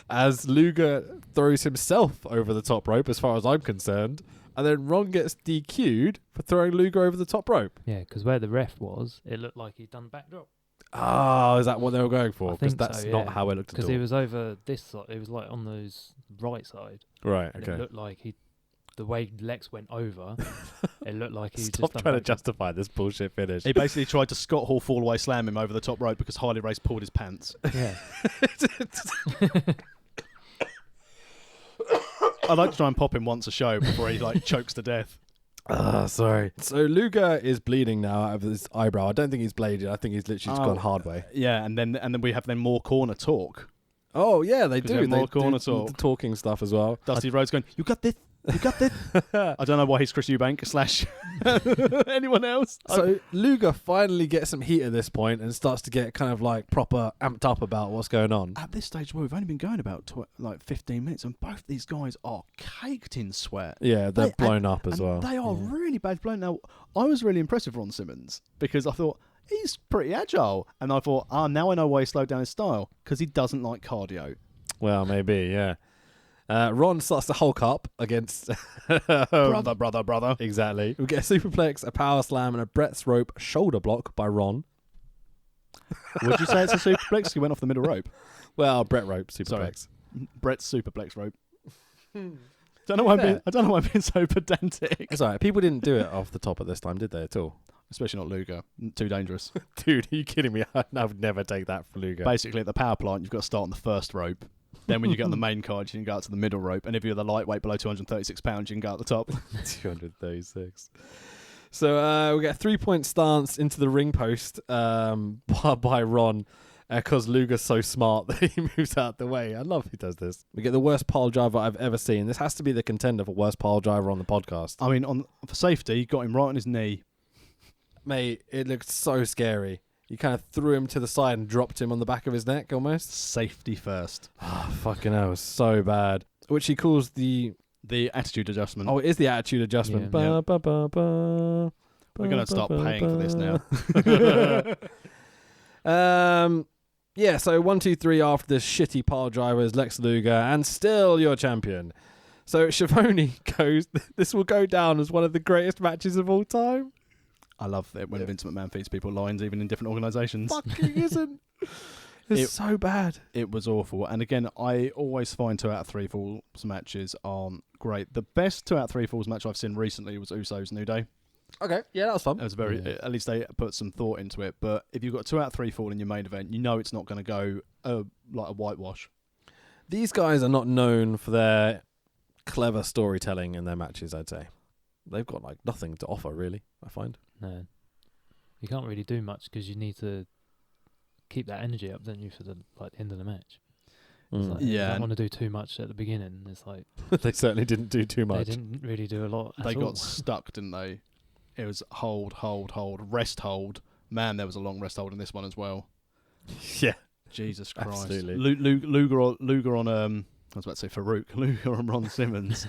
As Luger throws himself over the top rope, as far as I'm concerned. And then Ron gets DQ'd for throwing Luger over the top rope. Yeah, because where the ref was, it looked like he'd done backdrop. Oh, is that what they were going for? Because that's not how it looked at all. Because he was over this side. It was like on his right side. Right, and okay. It looked like the way Lex went over, it looked like he Stop just trying to justify this bullshit finish. He basically tried to Scott Hall fall away slam him over the top rope because Harley Race pulled his pants. Yeah. I'd like to try and pop him once a show before he chokes to death. Sorry. So Luger is bleeding now out of his eyebrow. I don't think he's bladed. I think he's literally just gone hard way. Yeah, and then we have more corner talk. Oh yeah, they do. More corner talk, the talking stuff as well. Dusty Rhodes going, "You got this. You got this." I don't know why he's Chris Eubank / anyone else. So Luger finally gets some heat at this point and starts to get kind of like proper amped up about what's going on. At this stage, we've only been going about 15 minutes, and both these guys are caked in sweat. Yeah, they're blown up as well. They are really bad blown. Now, I was really impressed with Ron Simmons because I thought he's pretty agile, and I thought, now I know why he slowed down his style because he doesn't like cardio. Well, maybe, yeah. Ron starts to hulk up against brother. Exactly. We get a superplex, a power slam, and a Brett's rope shoulder block by Ron. Would you say it's a superplex? He went off the middle rope. Well, Brett rope, Sorry. superplex. Brett's superplex rope. I don't know why I'm being so pedantic. It's alright. People didn't do it off the top at this time, did they, at all? Especially not Luger. Too dangerous. Dude, are you kidding me? I would never take that for Luger. Basically, at the power plant, you've got to start on the first rope. Then when you get on the main card, you can go out to the middle rope. And if you're the lightweight below 236 pounds, you can go out the top. 236. So we get a 3-point stance into the ring post by Ron. Because Luger's so smart that he moves out the way. I love he does this. We get the worst pile driver I've ever seen. This has to be the contender for worst pile driver on the podcast. I mean, for safety, you got him right on his knee. Mate, it looked so scary. You kind of threw him to the side and dropped him on the back of his neck almost. Safety first. Oh, fucking hell, it was so bad. Which he calls the attitude adjustment. Oh, it is the attitude adjustment. Yeah. We're going to start paying for this now. Yeah, so 1, 2, 3 after this shitty pile driver is Lex Luger, and still your champion. So Schiavone goes, this will go down as one of the greatest matches of all time. I love it when Vince McMahon feeds people lines, even in different organisations. Fucking isn't. It's so bad. It was awful. And again, I always find 2 out of 3 falls matches aren't great. The best 2 out of 3 falls match I've seen recently was Usos New Day. Okay, yeah, that was fun. It was at least they put some thought into it. But if you've got 2 out of 3 fall in your main event, you know it's not going to go like a whitewash. These guys are not known for their clever storytelling in their matches, I'd say. They've got like nothing to offer, really, I find. No. You can't really do much because you need to keep that energy up, don't you, for the end of the match. Like, you don't want to do too much at the beginning. It's like they certainly didn't do too much. They didn't really do a lot. They got stuck, didn't they? It was hold, rest hold. Man, there was a long rest hold in this one as well. Yeah. Jesus Christ. Absolutely. Luger on I was about to say Farouk. Luger on Ron Simmons.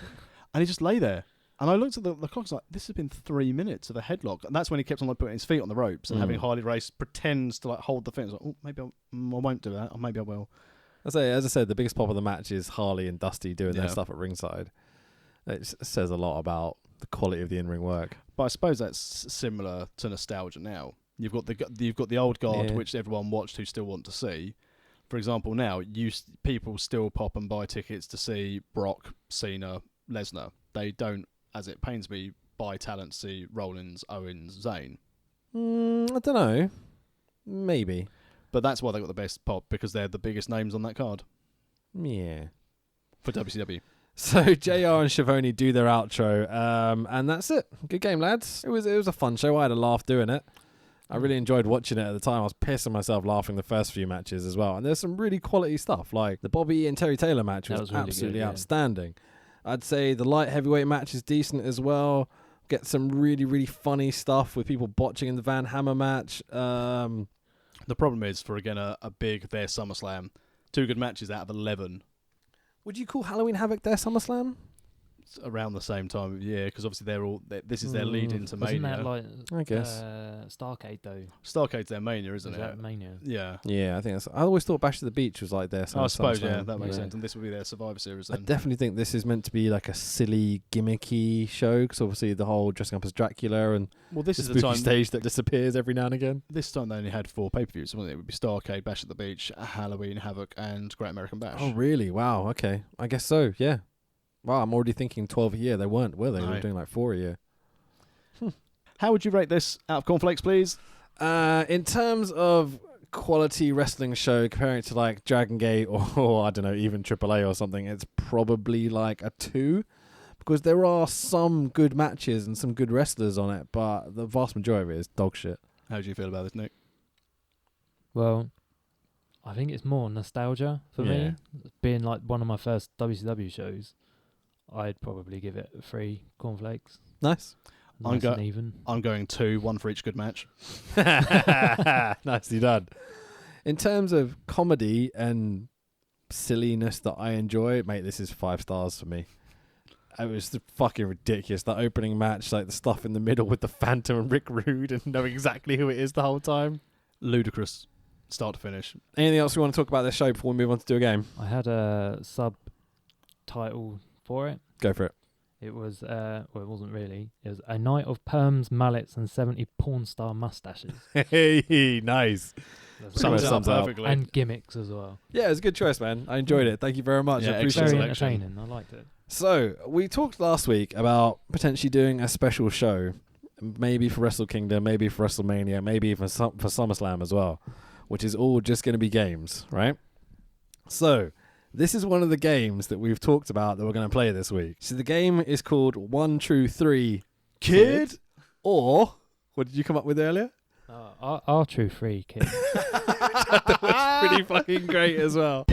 And he just lay there. And I looked at the clock, I was like, this has been 3 minutes of a headlock. And that's when he kept on putting his feet on the ropes and having Harley Race pretends to hold the thing. Like, oh, maybe I won't do that, or maybe I will. As I said, the biggest pop of the match is Harley and Dusty doing their stuff at ringside. It says a lot about the quality of the in-ring work. But I suppose that's similar to nostalgia now. You've got the old guard, which everyone watched who still want to see. For example, now people still pop and buy tickets to see Brock, Cena, Lesnar. They don't, as it pains me, buy talent to see Rollins, Owens, Zayn. I don't know. Maybe. But that's why they got the best pop, because they're the biggest names on that card. Yeah. For WCW. So JR and Schiavone do their outro, and that's it. Good game, lads. It was a fun show. I had a laugh doing it. I really enjoyed watching it at the time. I was pissing myself laughing the first few matches as well. And there's some really quality stuff. Like the Bobby and Terry Taylor match was really absolutely outstanding. I'd say the light heavyweight match is decent as well. Get some really, really funny stuff with people botching in the Van Hammer match. The problem is, for again a big their SummerSlam, 2 good matches out of 11. Would you call Halloween Havoc their SummerSlam? It's around the same time of year, because obviously this is their lead into Mania. Isn't that like, I guess. Starcade though? Starcade's their Mania, isn't Is it? that Mania? Yeah. Yeah, I think that's. I always thought Bash to the Beach was like their SummerSlam. I suppose, yeah, that makes sense. And this would be their Survivor Series then. I definitely think this is meant to be like a silly, gimmicky show, because obviously the whole dressing up as Dracula and this is the spooky time stage that disappears every now and again. This time they only had 4 pay-per-views, wasn't it? It would be Starcade, Bash at the Beach, Halloween Havoc, and Great American Bash. Oh, really? Wow. Okay. I guess so. Yeah. Wow. I'm already thinking 12 a year. They weren't, were they? No. They were doing like 4 a year. How would you rate this out of cornflakes, please? In terms of quality wrestling show, comparing it to like Dragon Gate or I don't know, even AAA or something, it's probably like a 2. Because there are some good matches and some good wrestlers on it, but the vast majority of it is dog shit. How do you feel about this, Nick? Well, I think it's more nostalgia for me. Being like one of my first WCW shows, I'd probably give it 3 cornflakes. Nice. Nice and even. I'm going 2, 1 for each good match. Nicely done. In terms of comedy and silliness that I enjoy, mate, this is 5 stars for me. It was fucking ridiculous. That opening match, like the stuff in the middle with the Phantom and Rick Rude and knowing exactly who it is the whole time. Ludicrous. Start to finish. Anything else we want to talk about this show before we move on to do a game? I had a subtitle for it. Go for it. It was, well, it wasn't really. It was a night of perms, mullets, and 70 porn star mustaches. Hey, nice. Sums it up Sums it up. perfectly. And gimmicks as well. Yeah, it was a good choice, man. I enjoyed it. Thank you very much. Yeah, I appreciate Very it. selection. entertaining. I liked it. So, we talked last week about potentially doing a special show, maybe for Wrestle Kingdom, maybe for WrestleMania, maybe even for SummerSlam as well, which is all just going to be games, right? So, this is one of the games that we've talked about that we're going to play this week. So, the game is called 1 True 3 Kid, or what did you come up with earlier? Our true free kid. That's pretty fucking great as well.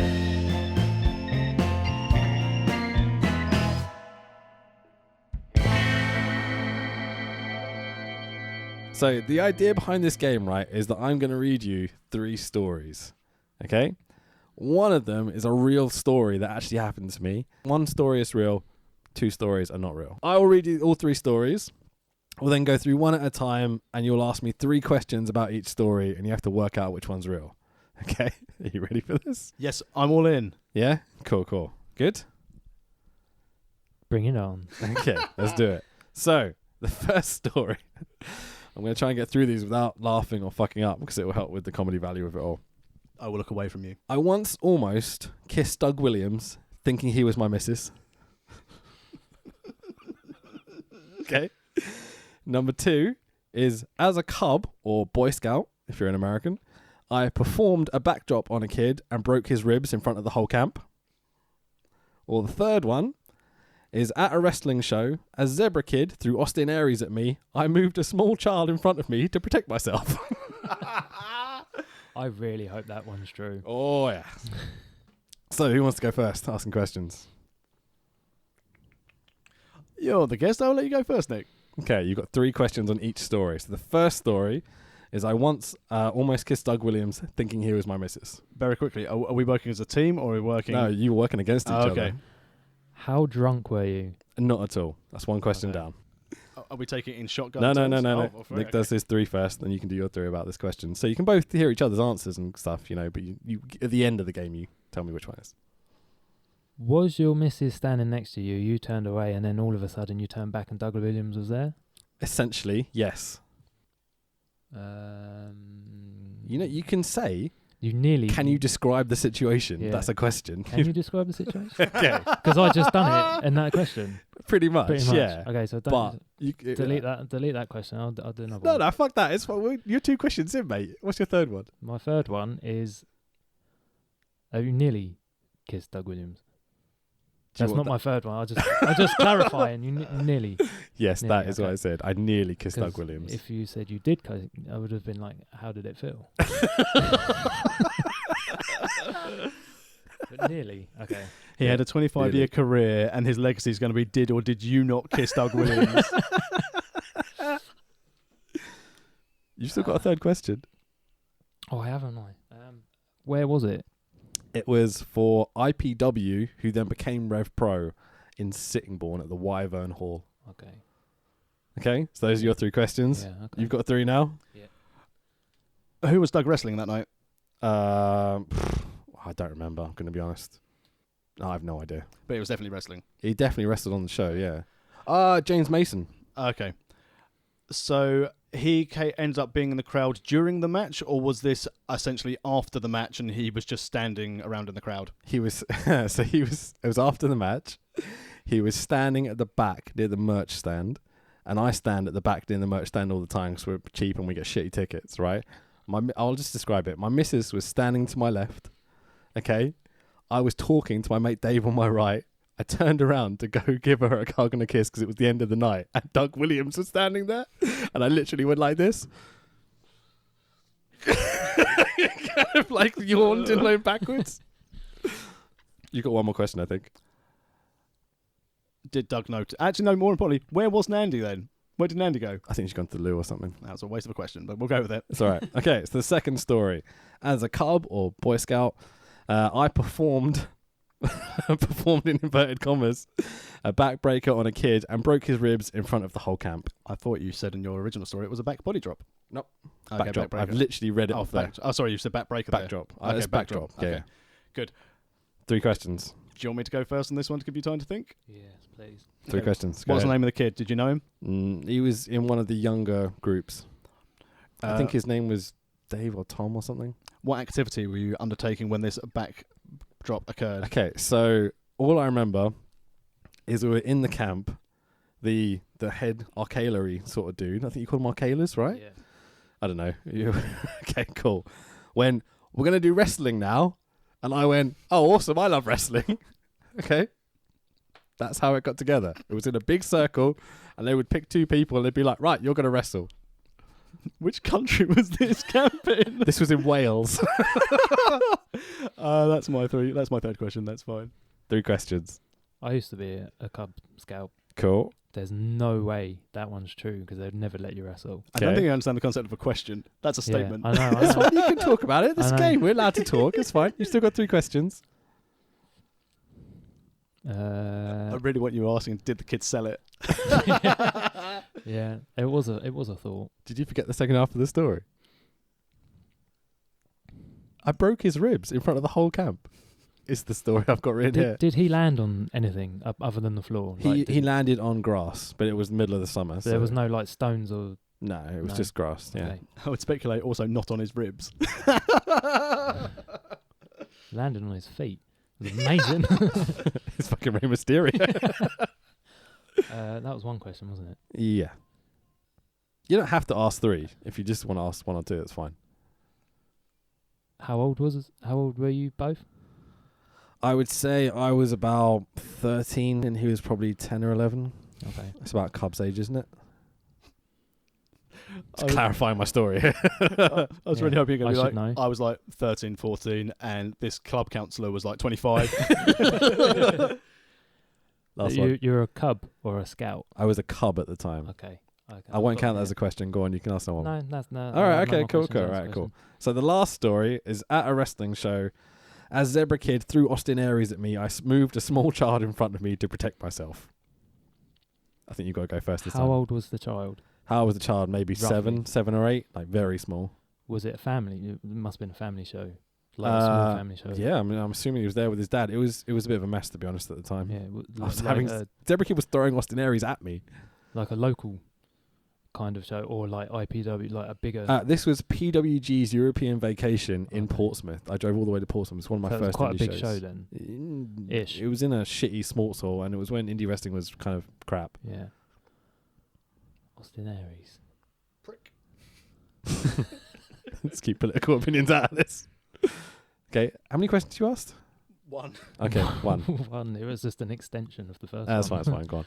So the idea behind this game, right, is that I'm going to read you 3 stories, okay? One of them is a real story that actually happened to me. 1 story is real, 2 stories are not real. I will read you all 3 stories. We'll then go through one at a time, and you'll ask me 3 questions about each story, and you have to work out which one's real. Okay? Are you ready for this? Yes, I'm all in. Yeah? Cool. Good? Bring it on. Okay, let's do it. So, the first story... I'm going to try and get through these without laughing or fucking up because it will help with the comedy value of it all. I will look away from you. I once almost kissed Doug Williams thinking he was my missus. Okay. Number 2 is, as a cub or Boy Scout, if you're an American, I performed a backdrop on a kid and broke his ribs in front of the whole camp. Or the third one is, at a wrestling show, as Zebra Kid threw Austin Aries at me, I moved a small child in front of me to protect myself. I really hope that one's true. Oh, yeah. So, who wants to go first? Asking questions. You're the guest. I'll let you go first, Nick. Okay, you've got 3 questions on each story. So, the first story is, I once almost kissed Doug Williams thinking he was my missus. Very quickly, are we working as a team or are we working... No, you were working against each other. How drunk were you? Not at all. That's 1 question Okay. down. Are we taking it in shotgun? No. turns? Oh, well, Nick okay. does his 3 first, then you can do your 3 about this question. So you can both hear each other's answers and stuff, you know, but you at the end of the game, you tell me which one it is. Was your missus standing next to you? You turned away, and then all of a sudden you turned back, and Doug Williams was there. Essentially, yes. You know, you can say, you nearly. can you describe the situation? Yeah. That's a question. Can you describe the situation? Okay. Because I just done it in that question. Pretty much, yeah. Okay, so But delete that question. I'll do another No, one. no, fuck that. It's fine. You're 2 questions in, mate. What's your third one? My third one is, have you nearly kissed Doug Williams? That's not my third one. I just clarifying. You nearly. Yes, Nearly, that is what I said. I nearly kissed Doug 'Cause Williams. If you said you did, I would have been like, how did it feel? But nearly. Okay. He had a 25-year Really. career and his legacy is going to be, did or did you not kiss Doug Williams? You've still got a third question. Oh, I haven't I? Where was it? It was for IPW, who then became Rev Pro in Sittingbourne at the Wyvern Hall. Okay. Okay, so those are your 3 questions. Yeah. Okay. You've got 3 now? Who was Doug wrestling that night? I don't remember, I'm going to be honest. I have no idea. But it was definitely wrestling. He definitely wrestled on the show, yeah. James Mason. Okay. So he ends up being in the crowd during the match, or was this essentially after the match and he was just standing around in the crowd? He was, it was after the match. He was standing at the back near the merch stand, and I stand at the back near the merch stand all the time because we're cheap and we get shitty tickets, right? I'll just describe it. My missus was standing to my left, okay? I was talking to my mate Dave on my right. I turned around to go give her a hug and a kiss because it was the end of the night, and Doug Williams was standing there, and I literally went like this. Kind of like yawned and went backwards. You got one more question, I think. Did Doug know? Actually, no, more importantly, where was Nandy then? Where did Nandy go? I think she's gone to the loo or something. That was a waste of a question, but we'll go with it. It's all right. Okay, so the second story. As a cub or Boy Scout, I performed in inverted commas, a backbreaker on a kid and broke his ribs in front of the whole camp. I thought you said in your original story it was a back body drop. Nope. Okay, Backdrop. backbreaker. I've literally read it off there. Oh, sorry, you said backbreaker there. Backdrop. Okay, It's backdrop. Yeah. Okay. Good. 3 questions. you want me to go first on this one to give you time to think? Yes, please. 3 questions. Go What's the ahead. name of the kid? Did you know him? He was in one of the younger groups. I think Uh, his name was Dave or Tom or something. What activity were you undertaking when this backdrop occurred? Okay, so all I remember is we were in the camp. The head arcalery sort of dude. I think you call them arcalers, right? Yeah. I don't know. Okay, cool. When we're going to do wrestling now, and I went, oh, awesome, I love wrestling. Okay. That's how it got together. It was in a big circle, and they would pick 2 people, and they'd be like, right, you're going to wrestle. Which country was this camp in? This was in Wales. That's my 3. That's my 3rd question. That's fine. 3 questions. I used to be a Cub Scout. Cool. There's no way that one's true because they'd never let you wrestle. I don't Okay. think you understand the concept of a question. That's a statement. Yeah, I know. That's fine. You can talk about it. This I know. game, we're allowed to talk. It's fine. You've still got 3 questions. I really want you asking, did the kid sell it? Yeah, it was a thought. Did you forget the second half of the story? I broke his ribs in front of the whole camp. Is the story I've got written here. Did he land on anything other than the floor? He landed on grass, but it was the middle of the summer. So there was no like stones or. No, it was No. just grass. Yeah. Okay. I would speculate also not on his ribs. Landed on his feet. It was amazing. It's fucking Rey Mysterio. That was one question, wasn't it? Yeah. You don't have to ask 3. If you just want to ask 1 or 2, it's fine. How old were you both? I would say I was about 13 and he was probably 10 or 11. Okay. It's about Cubs age, isn't it? I To was- clarify my story. I was really Yeah, hoping you're going I to be should like, know. I was like 13, 14, and this club counsellor was like 25. Last one. You're a Cub or a Scout? I was a Cub at the time. Okay. I won't count that as a question. Go on, you can ask someone. No, that's no. All right, no okay, more cool, questions, cool. that's All a right, cool. question. So the last story is at a wrestling show. As Zebra Kid threw Austin Aries at me, I moved a small child in front of me to protect myself. I think you've got to go first this time. How old was the child? How old was the child? Maybe Roughly. 7 or 8, like very small. Was it a family? It must have been a family show. Like a small family show. Yeah, I mean, I'm assuming he was there with his dad. It was a bit of a mess, to be honest, at the time. Yeah. I was Like, having Zebra Kid was throwing Austin Aries at me. like a local kind of show, or like IPW, like a bigger. This was PWG's European Vacation in Okay. Portsmouth. I drove all the way to Portsmouth. It's one of my So it was first quite a indie big shows. show then. Ish. It was in a shitty sports hall, and it was when indie wrestling was kind of crap. Yeah. Austin Aries. Prick. Let's keep political opinions out of this. Okay, how many questions you asked? 1. Okay, 1. One. It was just an extension of the first. That's fine. one. That's fine. Go on.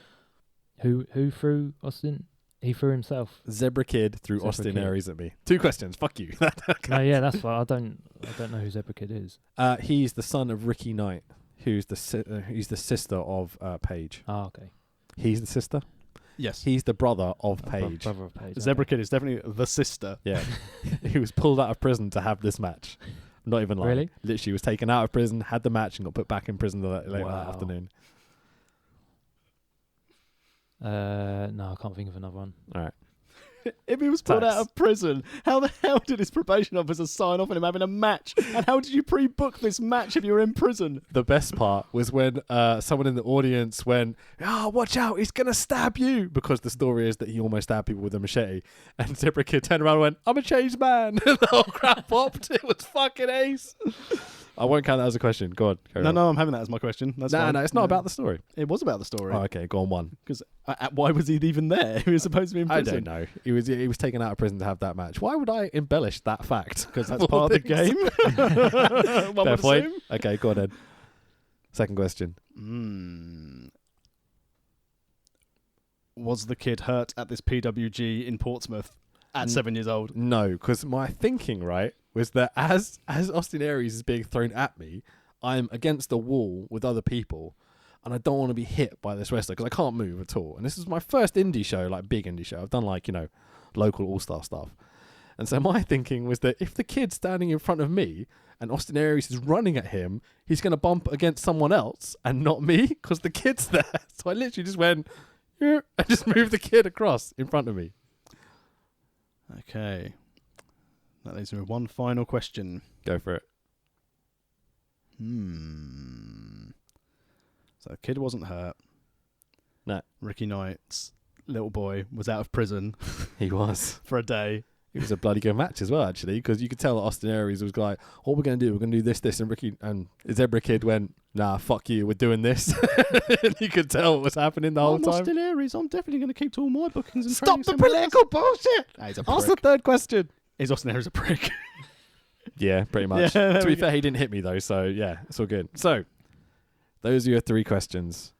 Who threw Austin? He threw himself. Zebra Kid threw Zebra Austin Kid. Aries at me. 2 questions. Fuck you. No, yeah, that's fine. I don't know who Zebra Kid is. He's the son of Ricky Knight, who's the sister of Paige. Oh, okay. He's the sister. Yes. He's the brother of A Paige. brother of Paige. Zebra okay. Kid is definitely the sister. Yeah. He was pulled out of prison to have this match. I'm not even lying. Really? Literally was taken out of prison, had the match, and got put back in prison later that Wow. afternoon. No, I can't think of another one. All right. If he was pulled Facts. out of prison, how the hell did his probation officer sign off on him having a match? And how did you pre-book this match if you were in prison? The best part was when someone in the audience went, watch out, he's going to stab you. Because the story is that he almost stabbed people with a machete. And Zebra Kid turned around and went, I'm a changed man. And the whole crowd popped. It was fucking ace. I won't count that as a question. Go on. carry on. No, I'm having that as my question. That's No, fine. no, it's not about the story. It was about the story. Oh, okay, go on 1. Because why was he even there? He was supposed to be in I prison. don't know. He was taken out of prison to have that match. Why would I embellish that fact? Because that's part of the game. One Fair would point. assume. Okay, go on then. Second question. Was the kid hurt at this PWG in Portsmouth at 7 years old? No, because my thinking, right, was that as Austin Aries is being thrown at me, I'm against a wall with other people, and I don't want to be hit by this wrestler because I can't move at all. And this is my first indie show, like big indie show. I've done like, local all-star stuff. And so my thinking was that if the kid's standing in front of me and Austin Aries is running at him, he's going to bump against someone else and not me because the kid's there. So I literally just went, and just moved the kid across in front of me. Okay. That leaves me with one final question. Go for it. So the kid wasn't hurt. No. Ricky Knight's little boy was out of prison He was. for a day. It was a bloody good match as well, actually, because you could tell that Austin Aries was like, what we're going to do, we're going to do this, and Zebra Kid went, nah, fuck you, we're doing this. And you could tell what was happening the whole I'm time. Austin Aries. I'm definitely going to keep to all my bookings and Stop training the somewhere political bullshit! else. He's a Ask the prick. third question. Is Austin Aries a prick? Yeah, pretty much. Yeah, there to we be go. fair, he didn't hit me, though, so yeah, it's all good. So, those are your 3 questions.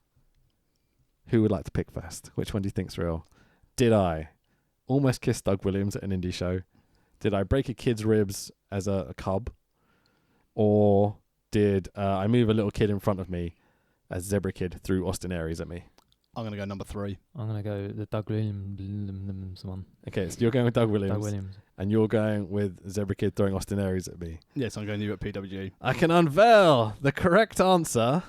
Who would like to pick first? Which one do you think's real? Did I almost kiss Doug Williams at an indie show? Did I break a kid's ribs as a cub? Or did I move a little kid in front of me as Zebra Kid threw Austin Aries at me? I'm going to go number 3. I'm going to go the Doug Williams one. Okay, so you're going with Doug Williams. Doug Williams. And you're going with Zebra Kid throwing Austin Aries at me. Yes, I'm going to you at PWG. I can unveil the correct answer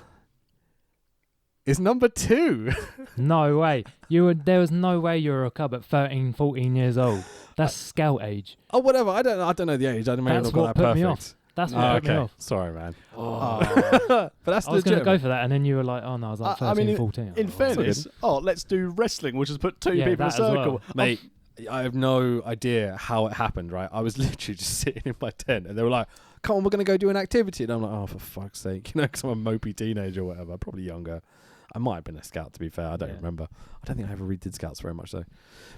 is number 2. No way. There was no way you were a cub at 13, 14 years old. That's scout age. Oh, whatever. I don't know the age. I may That's not got what that put me perfect. off. That's what put me off. Sorry, man. Oh. But that's I was going to legit. go for that, and then you were like, oh no, I was like 13, I mean, 14. In fairness, let's do wrestling. We'll just put 2 Yeah, people in a that as well. circle. Mate, I have no idea how it happened, right? I was literally just sitting in my tent, and they were like, come on, we're going to go do an activity. And I'm like, oh, for fuck's sake. Because I'm a mopey teenager or whatever. Probably younger. I might have been a scout, to be fair. I don't remember. I don't think I ever really did scouts very much, though.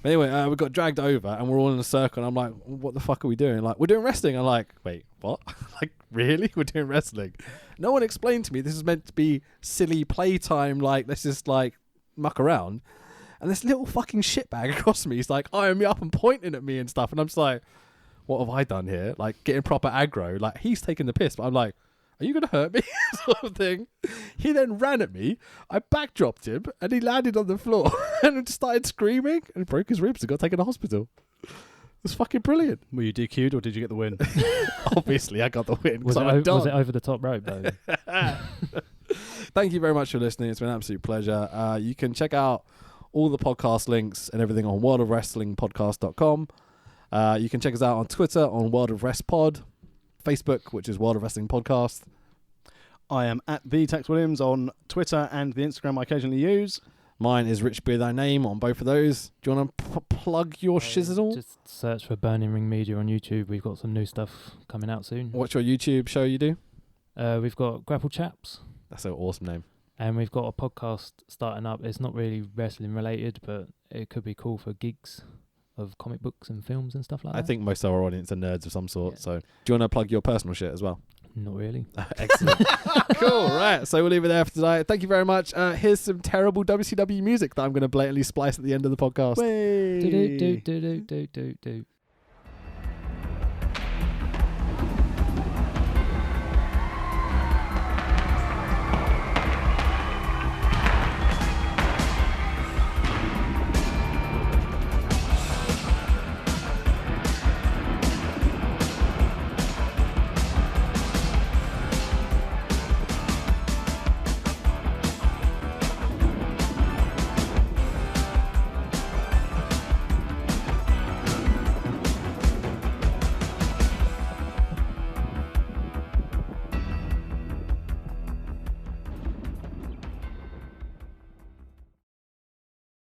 But anyway, we got dragged over, and we're all in a circle, and I'm like, what the fuck are we doing? Like, we're doing wrestling. I'm like, wait, what? Like, really? We're doing wrestling? No one explained to me this is meant to be silly playtime, like, let's just, like, muck around. And this little fucking shitbag across me is like eyeing me up and pointing at me and stuff. And I'm just like, what have I done here? Like, getting proper aggro. Like, he's taking the piss, but I'm like, are you going to hurt me? Sort of thing. He then ran at me. I backdropped him, and he landed on the floor and started screaming and broke his ribs and got taken to hospital. It was fucking brilliant. Were you DQ'd or did you get the win? Obviously, I got the win. Was it over the top rope, though? Thank you very much for listening. It's been an absolute pleasure. You can check out all the podcast links and everything on worldofwrestlingpodcast.com. You can check us out on Twitter on World of Rest Pod, Facebook, which is World of Wrestling Podcast. I am at the Tex Williams on Twitter and the Instagram I occasionally use. Mine is Rich Be Thy Name on both of those. Do you want to plug your shizzle? Just search for Burning Ring Media on YouTube. We've got some new stuff coming out soon. What's your YouTube show you do? We've got Grapple Chaps. That's an awesome name. And we've got a podcast starting up. It's not really wrestling related, but it could be cool for gigs of comic books and films and stuff like that. I think most of our audience are nerds of some sort. Yeah. So do you want to plug your personal shit as well? Not really. Excellent. Cool. Right. So we'll leave it there for tonight. Thank you very much. Here's some terrible WCW music that I'm going to blatantly splice at the end of the podcast. Do do do do do do do.